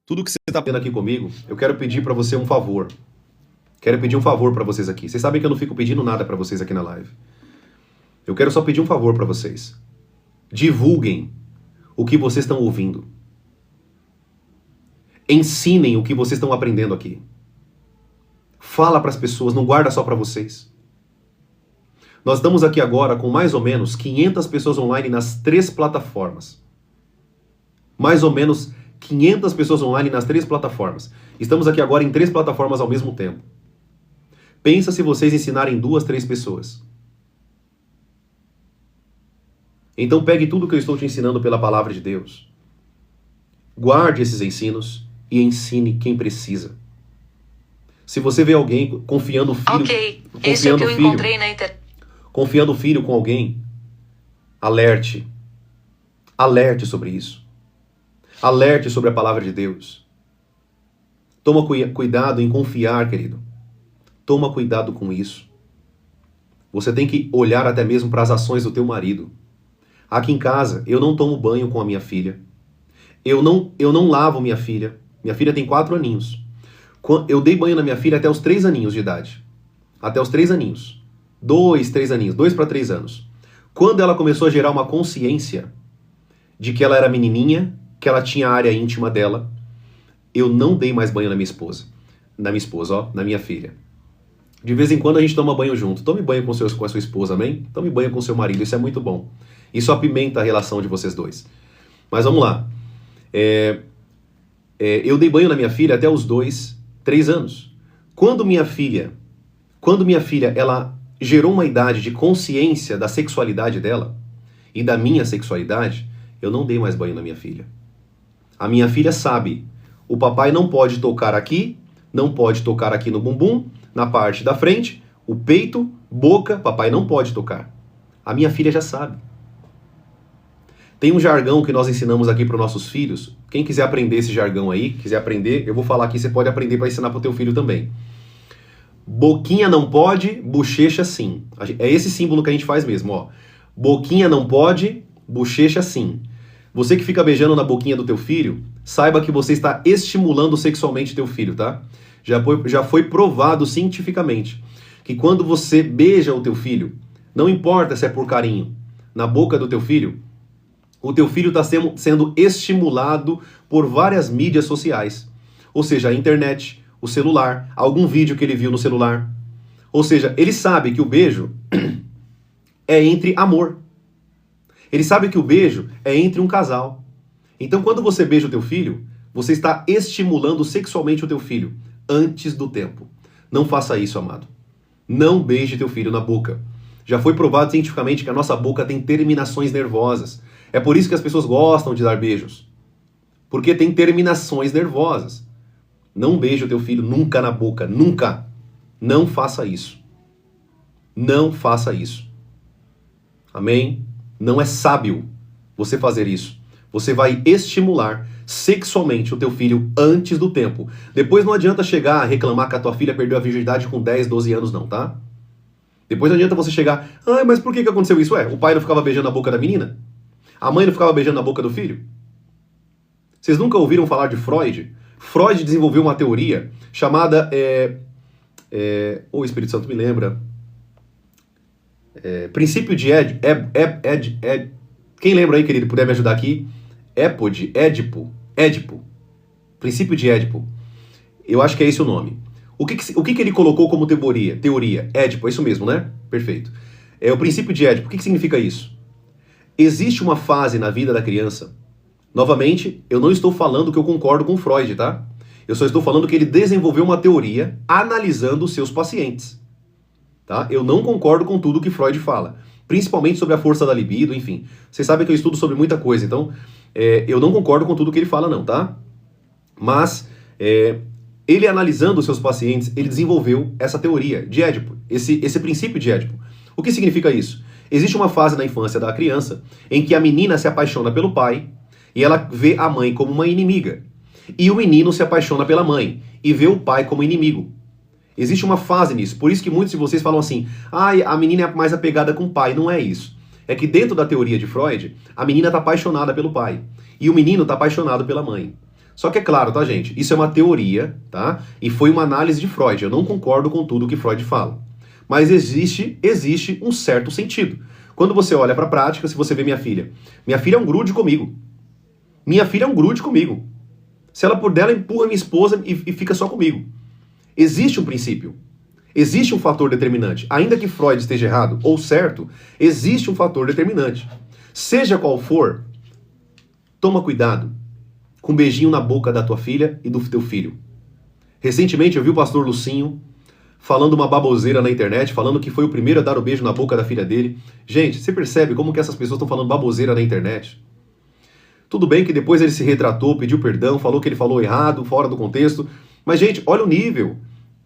tudo que você está aprendendo aqui comigo, eu quero pedir para você um favor. Quero pedir um favor para vocês aqui. Vocês sabem que eu não fico pedindo nada para vocês aqui na live. Eu quero só pedir um favor para vocês. Divulguem o que vocês estão ouvindo. Ensinem o que vocês estão aprendendo aqui. Fala para as pessoas, não guarda só para vocês. Nós estamos aqui agora com mais ou menos 500 pessoas online nas 3 plataformas. Mais ou menos 500 pessoas online nas 3 plataformas. Estamos aqui agora em 3 plataformas ao mesmo tempo. Pensa se vocês ensinarem 2, 3 pessoas. Então pegue tudo que eu estou te ensinando pela palavra de Deus. Guarde esses ensinos e ensine quem precisa. Se você vê alguém confiando o filho... Ok, esse é o que eu encontrei na internet. Confiando o filho com alguém, alerte. Alerte sobre isso. Alerte sobre a palavra de Deus. Toma cuidado em confiar, querido. Toma cuidado com isso. Você tem que olhar até mesmo para as ações do teu marido. Aqui em casa, eu não tomo banho com a minha filha. Eu não lavo minha filha. Minha filha tem 4 aninhos. Eu dei banho na minha filha até os 3 aninhos de idade. Até os 3 aninhos. 2, 3 aninhos. 2 para 3 anos. Quando ela começou a gerar uma consciência de que ela era menininha, que ela tinha a área íntima dela, eu não dei mais banho na minha esposa. Na minha esposa, ó, na minha filha. De vez em quando a gente toma banho junto. Tome banho com a sua esposa, amém? Tome banho com o seu marido, isso é muito bom. Isso apimenta a relação de vocês dois. Mas vamos lá. Eu dei banho na minha filha até os 2, 3 anos. Quando minha filha ela gerou uma idade de consciência da sexualidade dela e da minha sexualidade, eu não dei mais banho na minha filha. A minha filha sabe, o papai não pode tocar aqui, não pode tocar aqui no bumbum, na parte da frente, o peito, boca, papai não pode tocar. A minha filha já sabe. Tem um jargão que nós ensinamos aqui para os nossos filhos. Quem quiser aprender esse jargão aí, quiser aprender, eu vou falar aqui, você pode aprender para ensinar para o teu filho também. Boquinha não pode, bochecha sim. É esse símbolo que a gente faz mesmo, ó. Boquinha não pode, bochecha sim. Você que fica beijando na boquinha do teu filho, saiba que você está estimulando sexualmente teu filho, tá? Já foi provado cientificamente que quando você beija o teu filho, não importa se é por carinho, na boca do teu filho, o teu filho está sendo estimulado por várias mídias sociais. Ou seja, a internet, o celular, algum vídeo que ele viu no celular. Ou seja, ele sabe que o beijo é entre amor. Ele sabe que o beijo é entre um casal. Então, quando você beija o teu filho, você está estimulando sexualmente o teu filho antes do tempo. Não faça isso, amado. Não beije teu filho na boca. Já foi provado cientificamente que a nossa boca tem terminações nervosas. É por isso que as pessoas gostam de dar beijos. Porque tem terminações nervosas. Não beije o teu filho nunca na boca. Nunca. Não faça isso. Não faça isso. Amém? Não é sábio você fazer isso. Você vai estimular sexualmente o teu filho antes do tempo. Depois não adianta chegar a reclamar que a tua filha perdeu a virgindade com 10, 12 anos não, tá? Depois não adianta você chegar, mas por que aconteceu isso? O pai não ficava beijando a boca da menina? A mãe não ficava beijando a boca do filho? Vocês nunca ouviram falar de Freud? Freud desenvolveu uma teoria chamada... o Espírito Santo me lembra... princípio de quem lembra aí, querido, puder me ajudar aqui? Édipo. Princípio de Édipo. Eu acho que é esse o nome. O que ele colocou como teoria? Édipo, é isso mesmo, né? Perfeito. É o princípio de Édipo. O que significa isso? Existe uma fase na vida da criança. Novamente, eu não estou falando que eu concordo com Freud, tá? Eu só estou falando que ele desenvolveu uma teoria analisando os seus pacientes. Tá? Eu não concordo com tudo que Freud fala, principalmente sobre a força da libido, enfim. Vocês sabem que eu estudo sobre muita coisa, então eu não concordo com tudo que ele fala não, tá? Mas ele analisando os seus pacientes, ele desenvolveu essa teoria de Édipo, esse princípio de Édipo. O que significa isso? Existe uma fase na infância da criança em que a menina se apaixona pelo pai e ela vê a mãe como uma inimiga. E o menino se apaixona pela mãe e vê o pai como inimigo. Existe uma fase nisso. Por isso que muitos de vocês falam assim, a menina é mais apegada com o pai. Não é isso. É que dentro da teoria de Freud, a menina está apaixonada pelo pai. E o menino está apaixonado pela mãe. Só que é claro, tá, gente? Isso é uma teoria, tá? E foi uma análise de Freud. Eu não concordo com tudo que Freud fala. Mas existe um certo sentido. Quando você olha para a prática, se você vê minha filha é um grude comigo. Minha filha é um grude comigo. Se ela puder, ela empurra minha esposa e fica só comigo. Existe um princípio. Existe um fator determinante. Ainda que Freud esteja errado ou certo, existe um fator determinante. Seja qual for, toma cuidado com um beijinho na boca da tua filha e do teu filho. Recentemente eu vi o pastor Lucinho falando uma baboseira na internet, falando que foi o primeiro a dar o beijo na boca da filha dele. Gente, você percebe como que essas pessoas estão falando baboseira na internet? Tudo bem que depois ele se retratou, pediu perdão, falou que ele falou errado, fora do contexto. Mas, gente, olha o nível.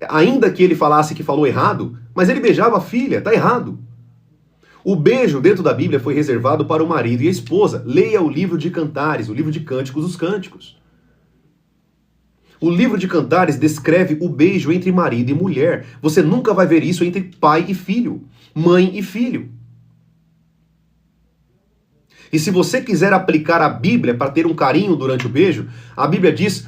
Ainda que ele falasse que falou errado, mas ele beijava a filha, tá errado. O beijo dentro da Bíblia foi reservado para o marido e a esposa. Leia o livro de Cantares, o livro de Cânticos dos Cânticos. O livro de Cantares descreve o beijo entre marido e mulher. Você nunca vai ver isso entre pai e filho, mãe e filho. E se você quiser aplicar a Bíblia para ter um carinho durante o beijo, a Bíblia diz...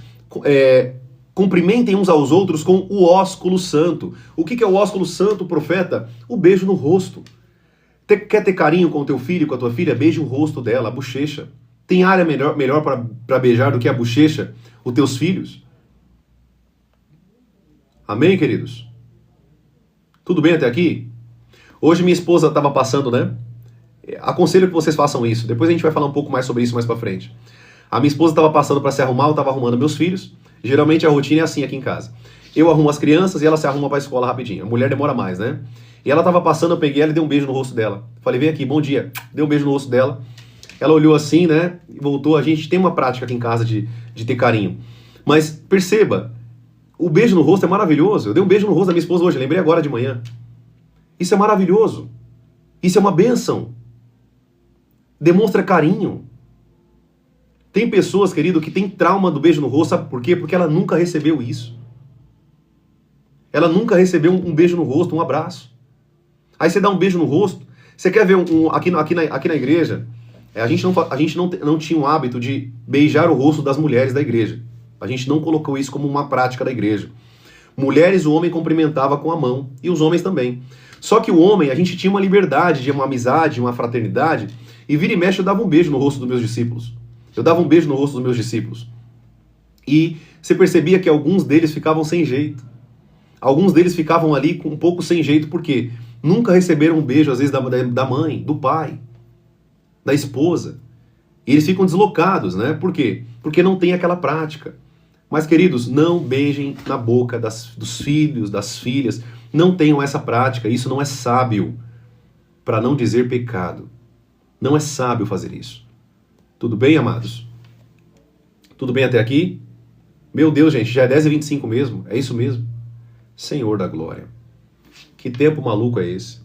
cumprimentem uns aos outros com o ósculo santo. O que é o ósculo santo, profeta? O beijo no rosto. Quer ter carinho com o teu filho, com a tua filha? Beije o rosto dela, a bochecha. Tem área melhor para beijar do que a bochecha, os teus filhos? Amém, queridos? Tudo bem até aqui? Hoje minha esposa estava passando, né? Aconselho que vocês façam isso. Depois a gente vai falar um pouco mais sobre isso mais para frente. A minha esposa estava passando para se arrumar, eu estava arrumando meus filhos. Geralmente a rotina é assim aqui em casa. Eu arrumo as crianças e ela se arruma para a escola rapidinho. A mulher demora mais, né? E ela estava passando, eu peguei ela e dei um beijo no rosto dela. Falei, vem aqui, bom dia. Dei um beijo no rosto dela. Ela olhou assim, né? E voltou. A gente tem uma prática aqui em casa de ter carinho. Mas perceba, o beijo no rosto é maravilhoso. Eu dei um beijo no rosto da minha esposa hoje, lembrei agora de manhã. Isso é maravilhoso. Isso é uma bênção. Demonstra carinho. Tem pessoas, querido, que tem trauma do beijo no rosto, sabe por quê? Porque ela nunca recebeu isso. Ela nunca recebeu um beijo no rosto, um abraço. Aí você dá um beijo no rosto, você quer ver aqui na igreja, a gente não tinha o hábito de beijar o rosto das mulheres da igreja. A gente não colocou isso como uma prática da igreja. Mulheres, o homem cumprimentava com a mão, e os homens também. Só que o homem, a gente tinha uma liberdade, de uma amizade, uma fraternidade, E vira e mexe eu dava um beijo no rosto dos meus discípulos. Eu dava um beijo no rosto dos meus discípulos. E você percebia que alguns deles ficavam sem jeito. Alguns deles ficavam ali com um pouco sem jeito, porque nunca receberam um beijo, às vezes, da mãe, do pai, da esposa. E eles ficam deslocados, né? Por quê? Porque não tem aquela prática. Mas, queridos, não beijem na boca dos filhos, das filhas. Não tenham essa prática. Isso não é sábio, para não dizer pecado. Não é sábio fazer isso. Tudo bem, amados? Tudo bem até aqui? Meu Deus, gente, já é 10h25 mesmo? É isso mesmo? Senhor da glória. Que tempo maluco é esse?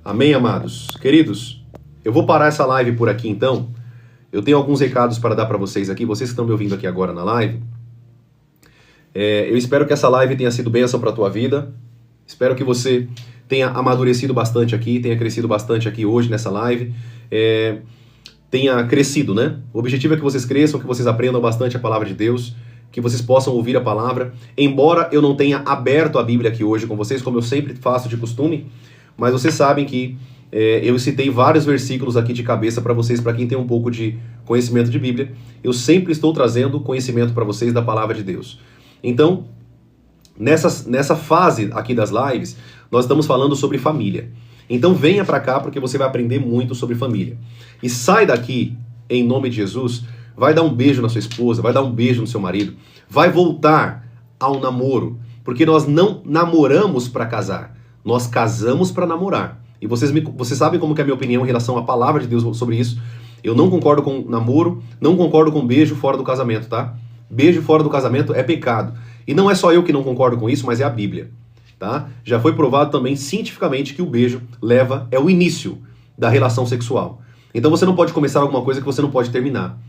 Amém, amados? Queridos, eu vou parar essa live por aqui então. Eu tenho alguns recados para dar para vocês aqui, vocês que estão me ouvindo aqui agora na live. Eu espero que essa live tenha sido bênção para a tua vida. Espero que você tenha amadurecido bastante aqui, tenha crescido bastante aqui hoje nessa live. Tenha crescido, né? O objetivo é que vocês cresçam, que vocês aprendam bastante a palavra de Deus, que vocês possam ouvir a palavra. Embora eu não tenha aberto a Bíblia aqui hoje com vocês, como eu sempre faço de costume, mas vocês sabem que eu citei vários versículos aqui de cabeça para vocês, para quem tem um pouco de conhecimento de Bíblia. Eu sempre estou trazendo conhecimento para vocês da palavra de Deus. Então, nessa fase aqui das lives, nós estamos falando sobre família. Então venha para cá porque você vai aprender muito sobre família. E sai daqui, em nome de Jesus, vai dar um beijo na sua esposa, vai dar um beijo no seu marido, vai voltar ao namoro, porque nós não namoramos para casar, nós casamos para namorar. E vocês sabem como que é a minha opinião em relação à palavra de Deus sobre isso. Eu não concordo com namoro, não concordo com beijo fora do casamento, tá? Beijo fora do casamento é pecado. E não é só eu que não concordo com isso, mas é a Bíblia. Tá? Já foi provado também cientificamente que o beijo é o início da relação sexual. Então você não pode começar alguma coisa que você não pode terminar.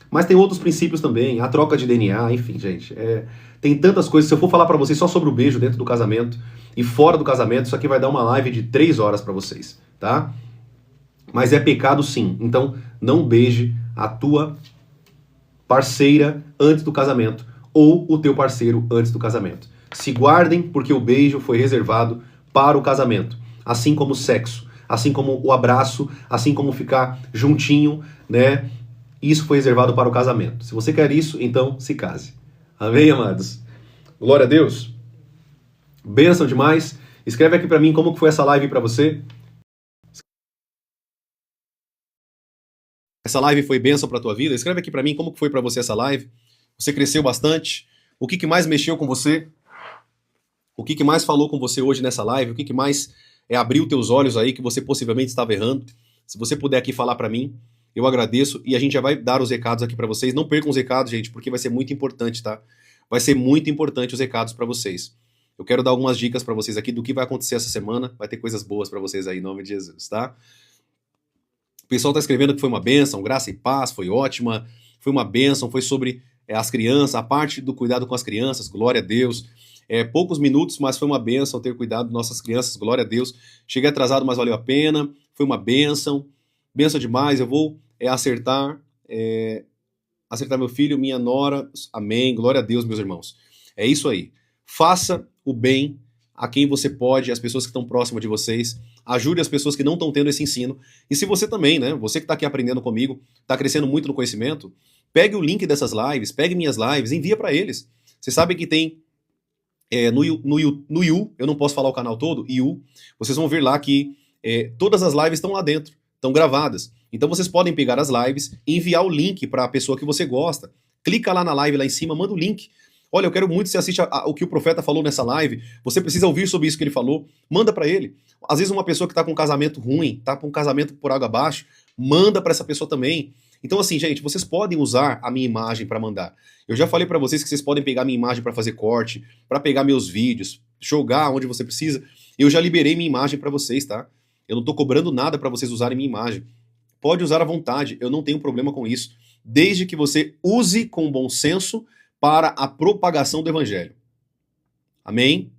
Mas tem outros princípios também, a troca de DNA, enfim, gente. Tem tantas coisas. Se eu for falar pra vocês só sobre o beijo dentro do casamento e fora do casamento, isso aqui vai dar uma live de 3 horas pra vocês, tá? Mas é pecado sim. Então não beije a tua parceira antes do casamento ou o teu parceiro antes do casamento. Se guardem, porque o beijo foi reservado para o casamento. Assim como o sexo, assim como o abraço, assim como ficar juntinho, né? Isso foi reservado para o casamento. Se você quer isso, então se case. Amém, amados? Glória a Deus. Bênção demais. Escreve aqui para mim como que foi essa live para você. Essa live foi bênção para a tua vida? Escreve aqui para mim como que foi para você essa live. Você cresceu bastante? O que mais mexeu com você? O que mais falou com você hoje nessa live? O que mais abriu teus olhos aí que você possivelmente estava errando? Se você puder aqui falar para mim, eu agradeço. E a gente já vai dar os recados aqui para vocês. Não percam os recados, gente, porque vai ser muito importante, tá? Vai ser muito importante os recados para vocês. Eu quero dar algumas dicas para vocês aqui do que vai acontecer essa semana. Vai ter coisas boas para vocês aí, em nome de Jesus, tá? O pessoal tá escrevendo que foi uma bênção, graça e paz, foi ótima. Foi uma bênção, foi sobre as crianças, a parte do cuidado com as crianças, glória a Deus. Poucos minutos, mas foi uma bênção ter cuidado das nossas crianças, glória a Deus. Cheguei atrasado, mas valeu a pena. Foi uma bênção, bênção demais. Eu vou acertar meu filho, minha nora, amém, glória a Deus, meus irmãos. É isso aí. Faça o bem a quem você pode, as pessoas que estão próximas de vocês. Ajude as pessoas que não estão tendo esse ensino. E se você também, né, você que está aqui aprendendo comigo, está crescendo muito no conhecimento, pegue o link dessas lives, pegue minhas lives, envia para eles. Vocês sabem que tem no You, eu não posso falar o canal todo, You, vocês vão ver lá que todas as lives estão lá dentro, estão gravadas. Então vocês podem pegar as lives e enviar o link para a pessoa que você gosta. Clica lá na live lá em cima, manda o link. Olha, eu quero muito que você assista o que o profeta falou nessa live. Você precisa ouvir sobre isso que ele falou. Manda para ele. Às vezes uma pessoa que está com um casamento ruim, está com um casamento por água abaixo, manda para essa pessoa também. Então assim, gente, vocês podem usar a minha imagem para mandar. Eu já falei para vocês que vocês podem pegar minha imagem para fazer corte, para pegar meus vídeos, jogar onde você precisa. Eu já liberei minha imagem para vocês, tá? Eu não tô cobrando nada para vocês usarem minha imagem. Pode usar à vontade, eu não tenho problema com isso. Desde que você use com bom senso para a propagação do evangelho. Amém?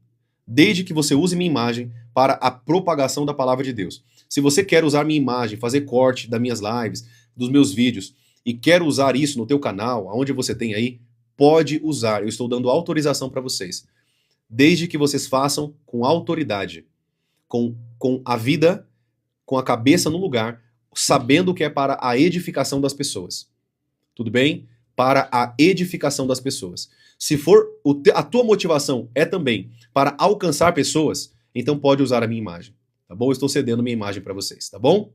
Desde que você use minha imagem para a propagação da palavra de Deus. Se você quer usar minha imagem, fazer corte das minhas lives, dos meus vídeos, e quer usar isso no teu canal, aonde você tem aí, pode usar. Eu estou dando autorização para vocês. Desde que vocês façam com autoridade. com a vida, com a cabeça no lugar, sabendo que é para a edificação das pessoas. Tudo bem? Para a edificação das pessoas. Se for a tua motivação é também para alcançar pessoas, então pode usar a minha imagem. Tá bom? Eu estou cedendo minha imagem para vocês, tá bom?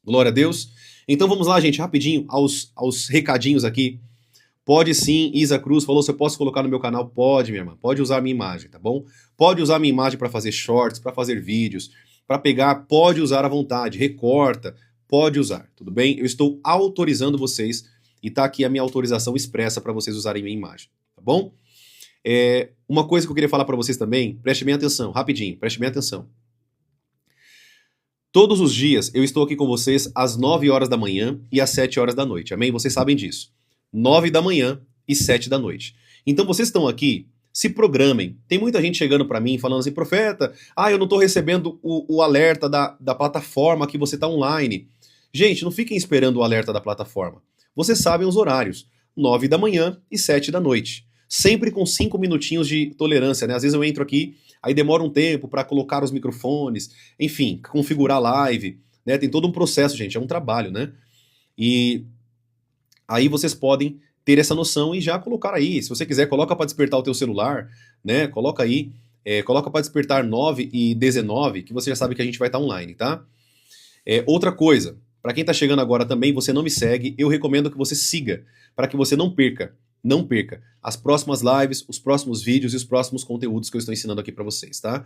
Glória a Deus. Então vamos lá, gente, rapidinho, aos recadinhos aqui. Pode sim, Isa Cruz falou, se eu posso colocar no meu canal? Pode, minha irmã, pode usar a minha imagem, tá bom? Pode usar a minha imagem para fazer shorts, para fazer vídeos, para pegar, pode usar à vontade, recorta, pode usar, tudo bem? Eu estou autorizando vocês e tá aqui a minha autorização expressa para vocês usarem minha imagem, tá bom? Uma coisa que eu queria falar para vocês também, preste bem atenção, rapidinho, preste bem atenção. Todos os dias eu estou aqui com vocês às 9 horas da manhã e às 7 horas da noite, amém? Vocês sabem disso. 9 da manhã e 7 da noite. Então vocês estão aqui, se programem. Tem muita gente chegando para mim falando assim, profeta, eu não estou recebendo o alerta da plataforma que você está online. Gente, não fiquem esperando o alerta da plataforma. Vocês sabem os horários, 9 da manhã e 7 da noite. Sempre com 5 minutinhos de tolerância, né? Às vezes eu entro aqui, aí demora um tempo para colocar os microfones, enfim, configurar a live, né? Tem todo um processo, gente, é um trabalho, né? E aí vocês podem ter essa noção e já colocar aí. Se você quiser, coloca para despertar o teu celular, né? Coloca aí, coloca para despertar 9 e 19, que você já sabe que a gente vai estar online, tá? Outra coisa, para quem tá chegando agora também, você não me segue, eu recomendo que você siga, para que você não perca as próximas lives, os próximos vídeos e os próximos conteúdos que eu estou ensinando aqui para vocês, tá?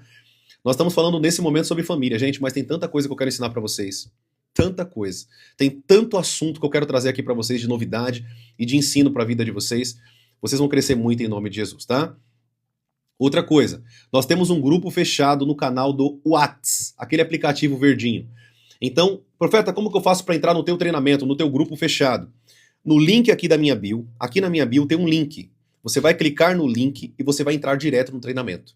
Nós estamos falando nesse momento sobre família, gente, mas tem tanta coisa que eu quero ensinar para vocês. Tanta coisa. Tem tanto assunto que eu quero trazer aqui para vocês de novidade e de ensino para a vida de vocês. Vocês vão crescer muito em nome de Jesus, tá? Outra coisa, nós temos um grupo fechado no canal do Whats, aquele aplicativo verdinho. Então, profeta, como que eu faço para entrar no teu treinamento, no teu grupo fechado? No link aqui da minha bio, aqui na minha bio tem um link. Você vai clicar no link e você vai entrar direto no treinamento.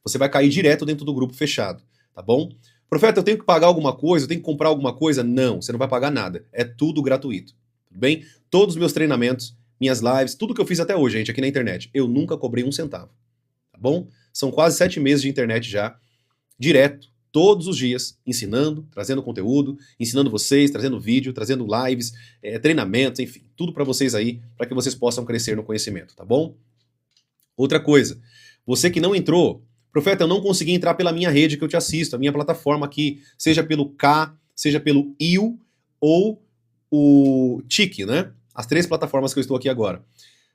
Você vai cair direto dentro do grupo fechado, tá bom? Profeta, eu tenho que pagar alguma coisa? Eu tenho que comprar alguma coisa? Não, você não vai pagar nada. É tudo gratuito, tudo bem? Todos os meus treinamentos, minhas lives, tudo que eu fiz até hoje, gente, aqui na internet, eu nunca cobrei um centavo, tá bom? São quase 7 meses de internet já, direto, todos os dias, ensinando, trazendo conteúdo, ensinando vocês, trazendo vídeo, trazendo lives, treinamentos, enfim, tudo para vocês aí, para que vocês possam crescer no conhecimento, tá bom? Outra coisa, você que não entrou, profeta, eu não consegui entrar pela minha rede que eu te assisto, a minha plataforma aqui, seja pelo K, seja pelo IU ou o TIC, né? As 3 plataformas que eu estou aqui agora.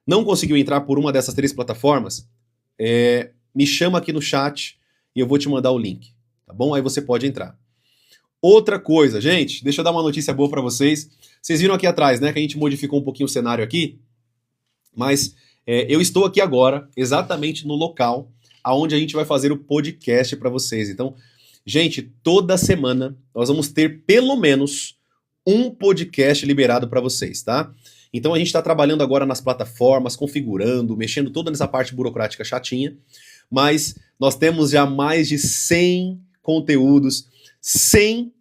Não conseguiu entrar por uma dessas 3 plataformas? Me chama aqui no chat e eu vou te mandar o link, tá bom? Aí você pode entrar. Outra coisa, gente, deixa eu dar uma notícia boa para vocês. Vocês viram aqui atrás, né, que a gente modificou um pouquinho o cenário aqui, mas eu estou aqui agora, exatamente no local aonde a gente vai fazer o podcast para vocês. Então, gente, toda semana nós vamos ter pelo menos um podcast liberado para vocês, tá? Então a gente está trabalhando agora nas plataformas, configurando, mexendo toda nessa parte burocrática chatinha, mas nós temos já mais de 100 conteúdos, 100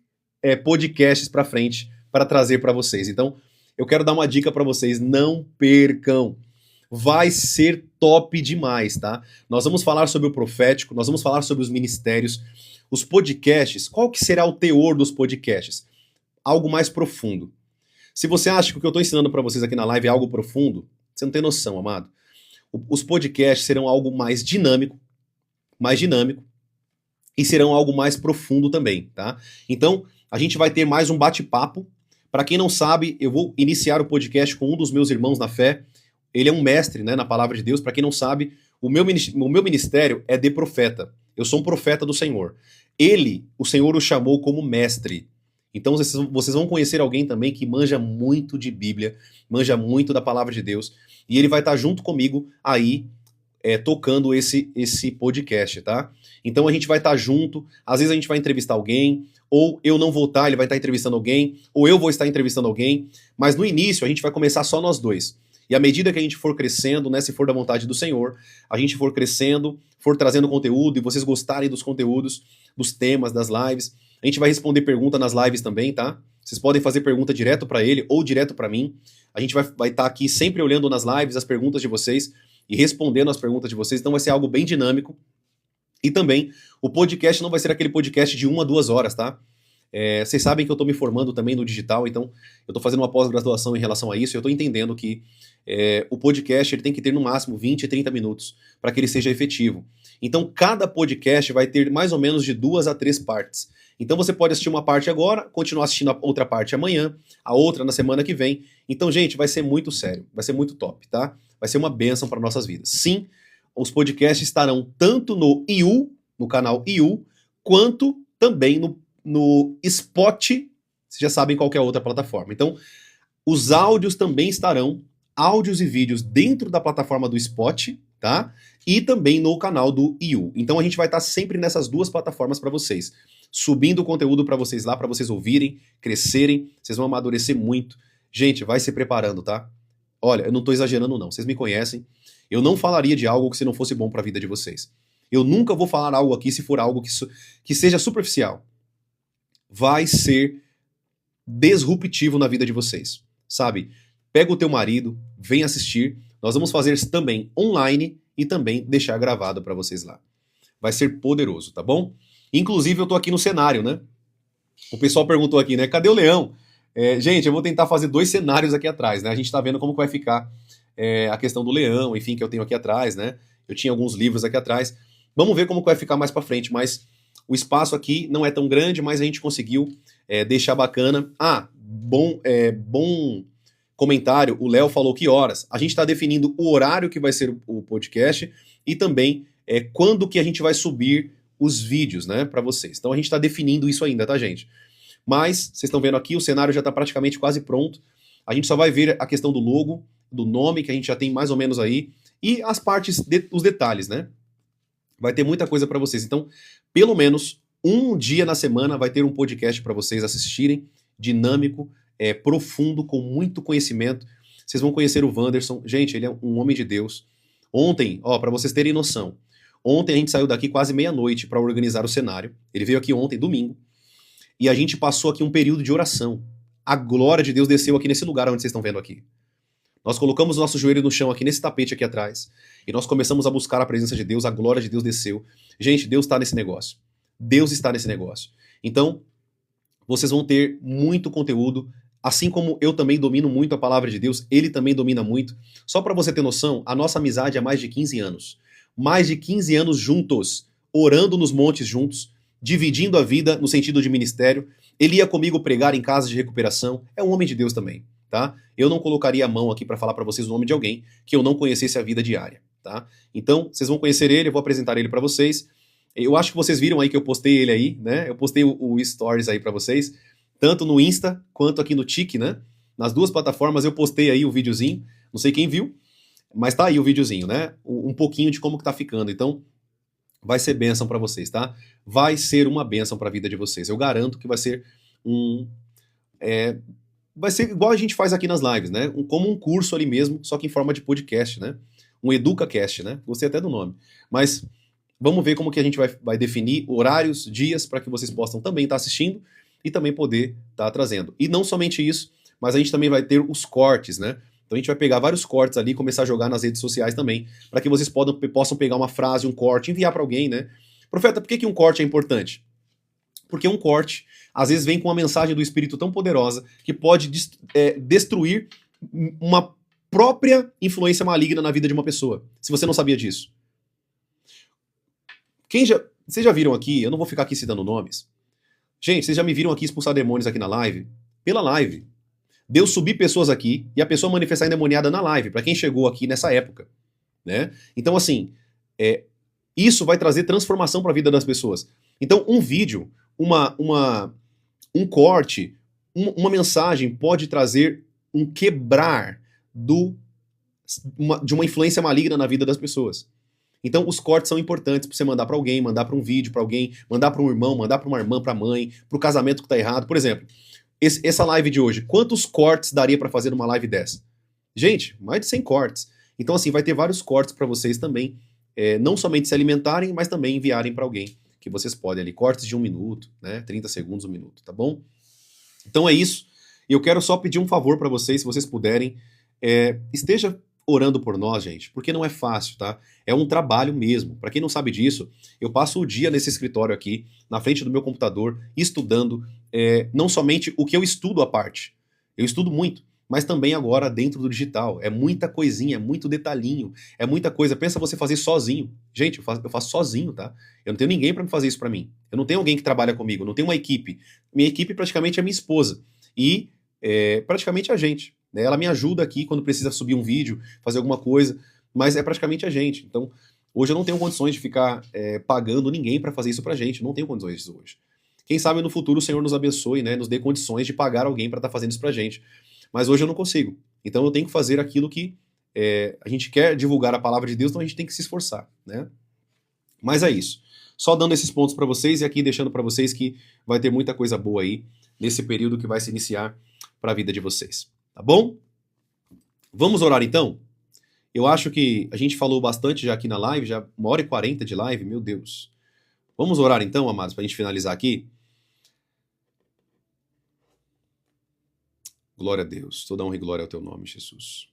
podcasts para frente para trazer para vocês. Então, eu quero dar uma dica para vocês, não percam. Vai ser top demais, tá? Nós vamos falar sobre o profético, nós vamos falar sobre os ministérios, os podcasts. Qual que será o teor dos podcasts? Algo mais profundo. Se você acha que o que eu estou ensinando para vocês aqui na live é algo profundo, você não tem noção, amado. Os podcasts serão algo mais dinâmico e serão algo mais profundo também, tá? Então, a gente vai ter mais um bate-papo. Para quem não sabe, eu vou iniciar o podcast com um dos meus irmãos na fé. Ele é um mestre, né, na palavra de Deus. Para quem não sabe, o meu ministério é de profeta. Eu sou um profeta do Senhor. O Senhor o chamou como mestre. Então vocês vão conhecer alguém também que manja muito de Bíblia, manja muito da palavra de Deus. E ele vai estar junto comigo aí, tocando esse podcast, tá? Então a gente vai estar junto. Às vezes a gente vai entrevistar alguém, ou eu não vou estar, ele vai estar entrevistando alguém, ou eu vou estar entrevistando alguém. Mas no início a gente vai começar só nós dois. E à medida que a gente for crescendo, né, se for da vontade do Senhor, a gente for crescendo, for trazendo conteúdo e vocês gostarem dos conteúdos, dos temas, das lives, a gente vai responder pergunta nas lives também, tá? Vocês podem fazer pergunta direto para ele ou direto para mim. A gente vai estar aqui sempre olhando nas lives as perguntas de vocês e respondendo as perguntas de vocês. Então vai ser algo bem dinâmico. E também, o podcast não vai ser aquele podcast de 1 a 2 horas, tá? Vocês sabem que eu tô me formando também no digital, então eu tô fazendo uma pós-graduação em relação a isso, e eu tô entendendo que o podcast ele tem que ter no máximo 20 a 30 minutos para que ele seja efetivo. Então, cada podcast vai ter mais ou menos de 2 a 3 partes. Então, você pode assistir uma parte agora, continuar assistindo a outra parte amanhã, a outra na semana que vem. Então, gente, vai ser muito sério, vai ser muito top, tá? Vai ser uma bênção para nossas vidas. Sim, os podcasts estarão tanto no IU, no canal IU, quanto também no Spot, vocês já sabem qual que é a outra plataforma. Então, os áudios também estarão, áudios e vídeos dentro da plataforma do Spot, tá? E também no canal do IU. Então a gente vai estar sempre nessas duas plataformas para vocês, subindo o conteúdo para vocês lá, para vocês ouvirem, crescerem, vocês vão amadurecer muito. Gente, vai se preparando, tá? Olha, eu não tô exagerando não, vocês me conhecem. Eu não falaria de algo que se não fosse bom para a vida de vocês. Eu nunca vou falar algo aqui se for algo que seja superficial. Vai ser disruptivo na vida de vocês, sabe? Pega o teu marido, vem assistir. Nós vamos fazer também online e também deixar gravado para vocês lá. Vai ser poderoso, tá bom? Inclusive eu tô aqui no cenário, né? O pessoal perguntou aqui, né? Cadê o leão? Gente, eu vou tentar fazer 2 cenários aqui atrás, né? A gente tá vendo como que vai ficar a questão do leão, enfim, que eu tenho aqui atrás, né? Eu tinha alguns livros aqui atrás. Vamos ver como que vai ficar mais para frente, mas o espaço aqui não é tão grande, mas a gente conseguiu deixar bacana. Bom comentário, o Léo falou que horas. A gente está definindo o horário que vai ser o podcast e também quando que a gente vai subir os vídeos, né, para vocês. Então a gente está definindo isso ainda, tá, gente? Mas, vocês estão vendo aqui, o cenário já está praticamente quase pronto. A gente só vai ver a questão do logo, do nome, que a gente já tem mais ou menos aí, e as partes, os detalhes, né? Vai ter muita coisa para vocês. Então, pelo menos um dia na semana vai ter um podcast para vocês assistirem, dinâmico, profundo, com muito conhecimento. Vocês vão conhecer o Wanderson. Gente, ele é um homem de Deus. Ontem, para vocês terem noção, ontem a gente saiu daqui quase meia-noite para organizar o cenário. Ele veio aqui ontem, domingo, e a gente passou aqui um período de oração. A glória de Deus desceu aqui nesse lugar onde vocês estão vendo aqui. Nós colocamos o nosso joelho no chão aqui nesse tapete aqui atrás e nós começamos a buscar a presença de Deus, a glória de Deus desceu. Gente, Deus está nesse negócio. Deus está nesse negócio. Então, vocês vão ter muito conteúdo, assim como eu também domino muito a palavra de Deus, ele também domina muito. Só para você ter noção, a nossa amizade é mais de 15 anos. Mais de 15 anos juntos, orando nos montes juntos, dividindo a vida no sentido de ministério. Ele ia comigo pregar em casa de recuperação. É um homem de Deus também. Tá? Eu não colocaria a mão aqui para falar para vocês o nome de alguém que eu não conhecesse a vida diária, tá? Então, vocês vão conhecer ele, eu vou apresentar ele para vocês. Eu acho que vocês viram aí que eu postei ele aí, né? Eu postei o Stories aí para vocês, tanto no Insta quanto aqui no Tik, né? Nas duas plataformas eu postei aí o videozinho, não sei quem viu, mas tá aí o videozinho, né? Um pouquinho de como que tá ficando. Então, vai ser bênção para vocês, tá? Vai ser uma bênção para a vida de vocês. Eu garanto que vai ser vai ser igual a gente faz aqui nas lives, né? Como um curso ali mesmo, só que em forma de podcast, né? Um EducaCast, né? Gostei até do nome. Mas vamos ver como que a gente vai definir horários, dias, para que vocês possam também estar assistindo e também poder estar trazendo. E não somente isso, mas a gente também vai ter os cortes, né? Então a gente vai pegar vários cortes ali e começar a jogar nas redes sociais também, para que vocês possam pegar uma frase, um corte, enviar para alguém, né? Profeta, por que um corte é importante? Porque um corte, às vezes, vem com uma mensagem do Espírito tão poderosa que pode destruir uma própria influência maligna na vida de uma pessoa, se você não sabia disso. Vocês já viram aqui, eu não vou ficar aqui citando nomes. Gente, vocês já me viram aqui expulsar demônios aqui na live? Pela live. Deus subir pessoas aqui e a pessoa manifestar endemoniada na live, para quem chegou aqui nessa época, né? Então, assim, isso vai trazer transformação para a vida das pessoas. Então, um vídeo, um corte, uma mensagem pode trazer um quebrar de uma influência maligna na vida das pessoas. Então, os cortes são importantes para você mandar para alguém, mandar para um vídeo para alguém, mandar para um irmão, mandar para uma irmã, para a mãe, para o casamento que tá errado. Por exemplo, essa live de hoje, quantos cortes daria para fazer uma live dessa? Gente, mais de 100 cortes. Então, assim, vai ter vários cortes para vocês também, não somente se alimentarem, mas também enviarem para alguém, que vocês podem ali, cortes de 1 minuto, né, 30 segundos, 1 minuto, tá bom? Então é isso. E eu quero só pedir um favor para vocês, se vocês puderem, esteja orando por nós, gente, porque não é fácil, tá? É um trabalho mesmo. Para quem não sabe disso, eu passo o dia nesse escritório aqui, na frente do meu computador, estudando, não somente o que eu estudo à parte. Eu estudo muito, mas também agora dentro do digital. É muita coisinha, é muito detalhinho, é muita coisa. Pensa você fazer sozinho. Gente, eu faço sozinho, tá? Eu não tenho ninguém para fazer isso para mim. Eu não tenho alguém que trabalha comigo, eu não tenho uma equipe. Minha equipe praticamente é minha esposa. E praticamente a gente. Né? Ela me ajuda aqui quando precisa subir um vídeo, fazer alguma coisa, mas é praticamente a gente. Então, hoje eu não tenho condições de ficar pagando ninguém para fazer isso pra gente. Eu não tenho condições disso hoje. Quem sabe no futuro o Senhor nos abençoe, né? Nos dê condições de pagar alguém para estar fazendo isso pra gente. Mas hoje eu não consigo. Então eu tenho que fazer aquilo que a gente quer divulgar a palavra de Deus, então a gente tem que se esforçar, né? Mas é isso. Só dando esses pontos para vocês e aqui deixando para vocês que vai ter muita coisa boa aí nesse período que vai se iniciar para a vida de vocês. Tá bom? Vamos orar então? Eu acho que a gente falou bastante já aqui na live, já 1h40 de live, meu Deus. Vamos orar então, amados, para a gente finalizar aqui? Glória a Deus. Toda honra e glória ao teu nome, Jesus.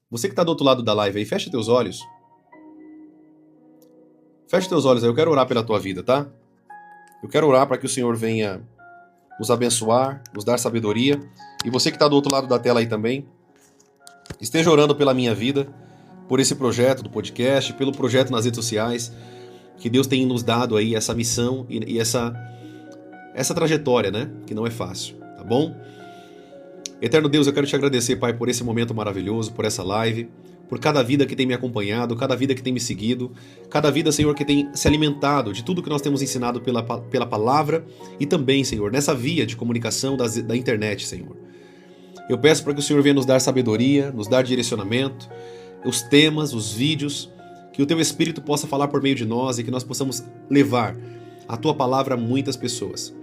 Você que está do outro lado da live aí, fecha teus olhos. Fecha teus olhos aí, eu quero orar pela tua vida, tá? Eu quero orar para que o Senhor venha nos abençoar, nos dar sabedoria. E você que está do outro lado da tela aí também, esteja orando pela minha vida, por esse projeto do podcast, pelo projeto nas redes sociais, que Deus tem nos dado aí essa missão e essa trajetória, né? Que não é fácil, tá bom? Eterno Deus, eu quero te agradecer, Pai, por esse momento maravilhoso, por essa live, por cada vida que tem me acompanhado, cada vida que tem me seguido, cada vida, Senhor, que tem se alimentado de tudo que nós temos ensinado pela palavra e também, Senhor, nessa via de comunicação da internet, Senhor. Eu peço para que o Senhor venha nos dar sabedoria, nos dar direcionamento, os temas, os vídeos, que o Teu Espírito possa falar por meio de nós e que nós possamos levar a Tua palavra a muitas pessoas.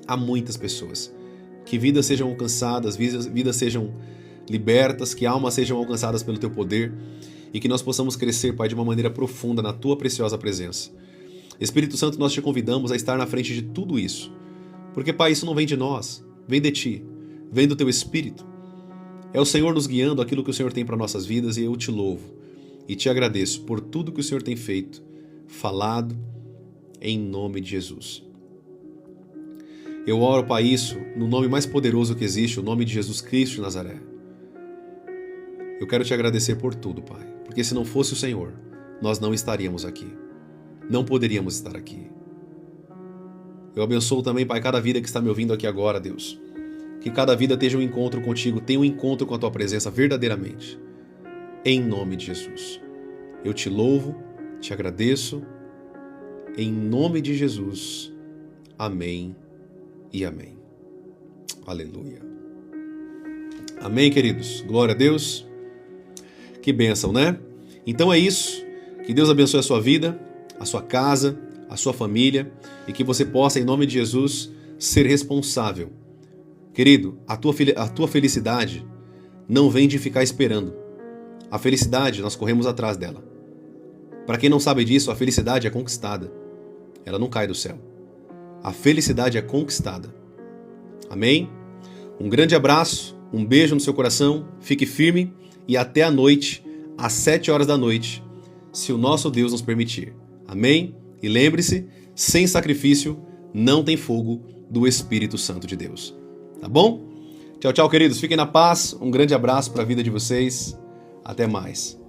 A muitas pessoas. Que vidas sejam alcançadas, vidas sejam libertas, que almas sejam alcançadas pelo Teu poder e que nós possamos crescer, Pai, de uma maneira profunda na Tua preciosa presença. Espírito Santo, nós te convidamos a estar na frente de tudo isso, porque, Pai, isso não vem de nós, vem de Ti, vem do Teu Espírito. É o Senhor nos guiando aquilo que o Senhor tem para nossas vidas e eu te louvo e te agradeço por tudo que o Senhor tem feito, falado, em nome de Jesus. Eu oro, Pai, isso no nome mais poderoso que existe, o nome de Jesus Cristo de Nazaré. Eu quero te agradecer por tudo, Pai, porque se não fosse o Senhor, nós não estaríamos aqui. Não poderíamos estar aqui. Eu abençoo também, Pai, cada vida que está me ouvindo aqui agora, Deus. Que cada vida esteja um encontro contigo, tenha um encontro com a Tua presença verdadeiramente. Em nome de Jesus. Eu te louvo, te agradeço. Em nome de Jesus. Amém. E amém. Aleluia. Amém, queridos. Glória a Deus. Que bênção, né? Então é isso. Que Deus abençoe a sua vida, a sua casa, a sua família e que você possa, em nome de Jesus, ser responsável. Querido, a tua felicidade não vem de ficar esperando. A felicidade, nós corremos atrás dela. Para quem não sabe disso, a felicidade é conquistada. Ela não cai do céu. A felicidade é conquistada. Amém? Um grande abraço, um beijo no seu coração, fique firme e até a noite, às 7h da noite, se o nosso Deus nos permitir. Amém? E lembre-se, sem sacrifício não tem fogo do Espírito Santo de Deus. Tá bom? Tchau, tchau, queridos. Fiquem na paz. Um grande abraço para a vida de vocês. Até mais.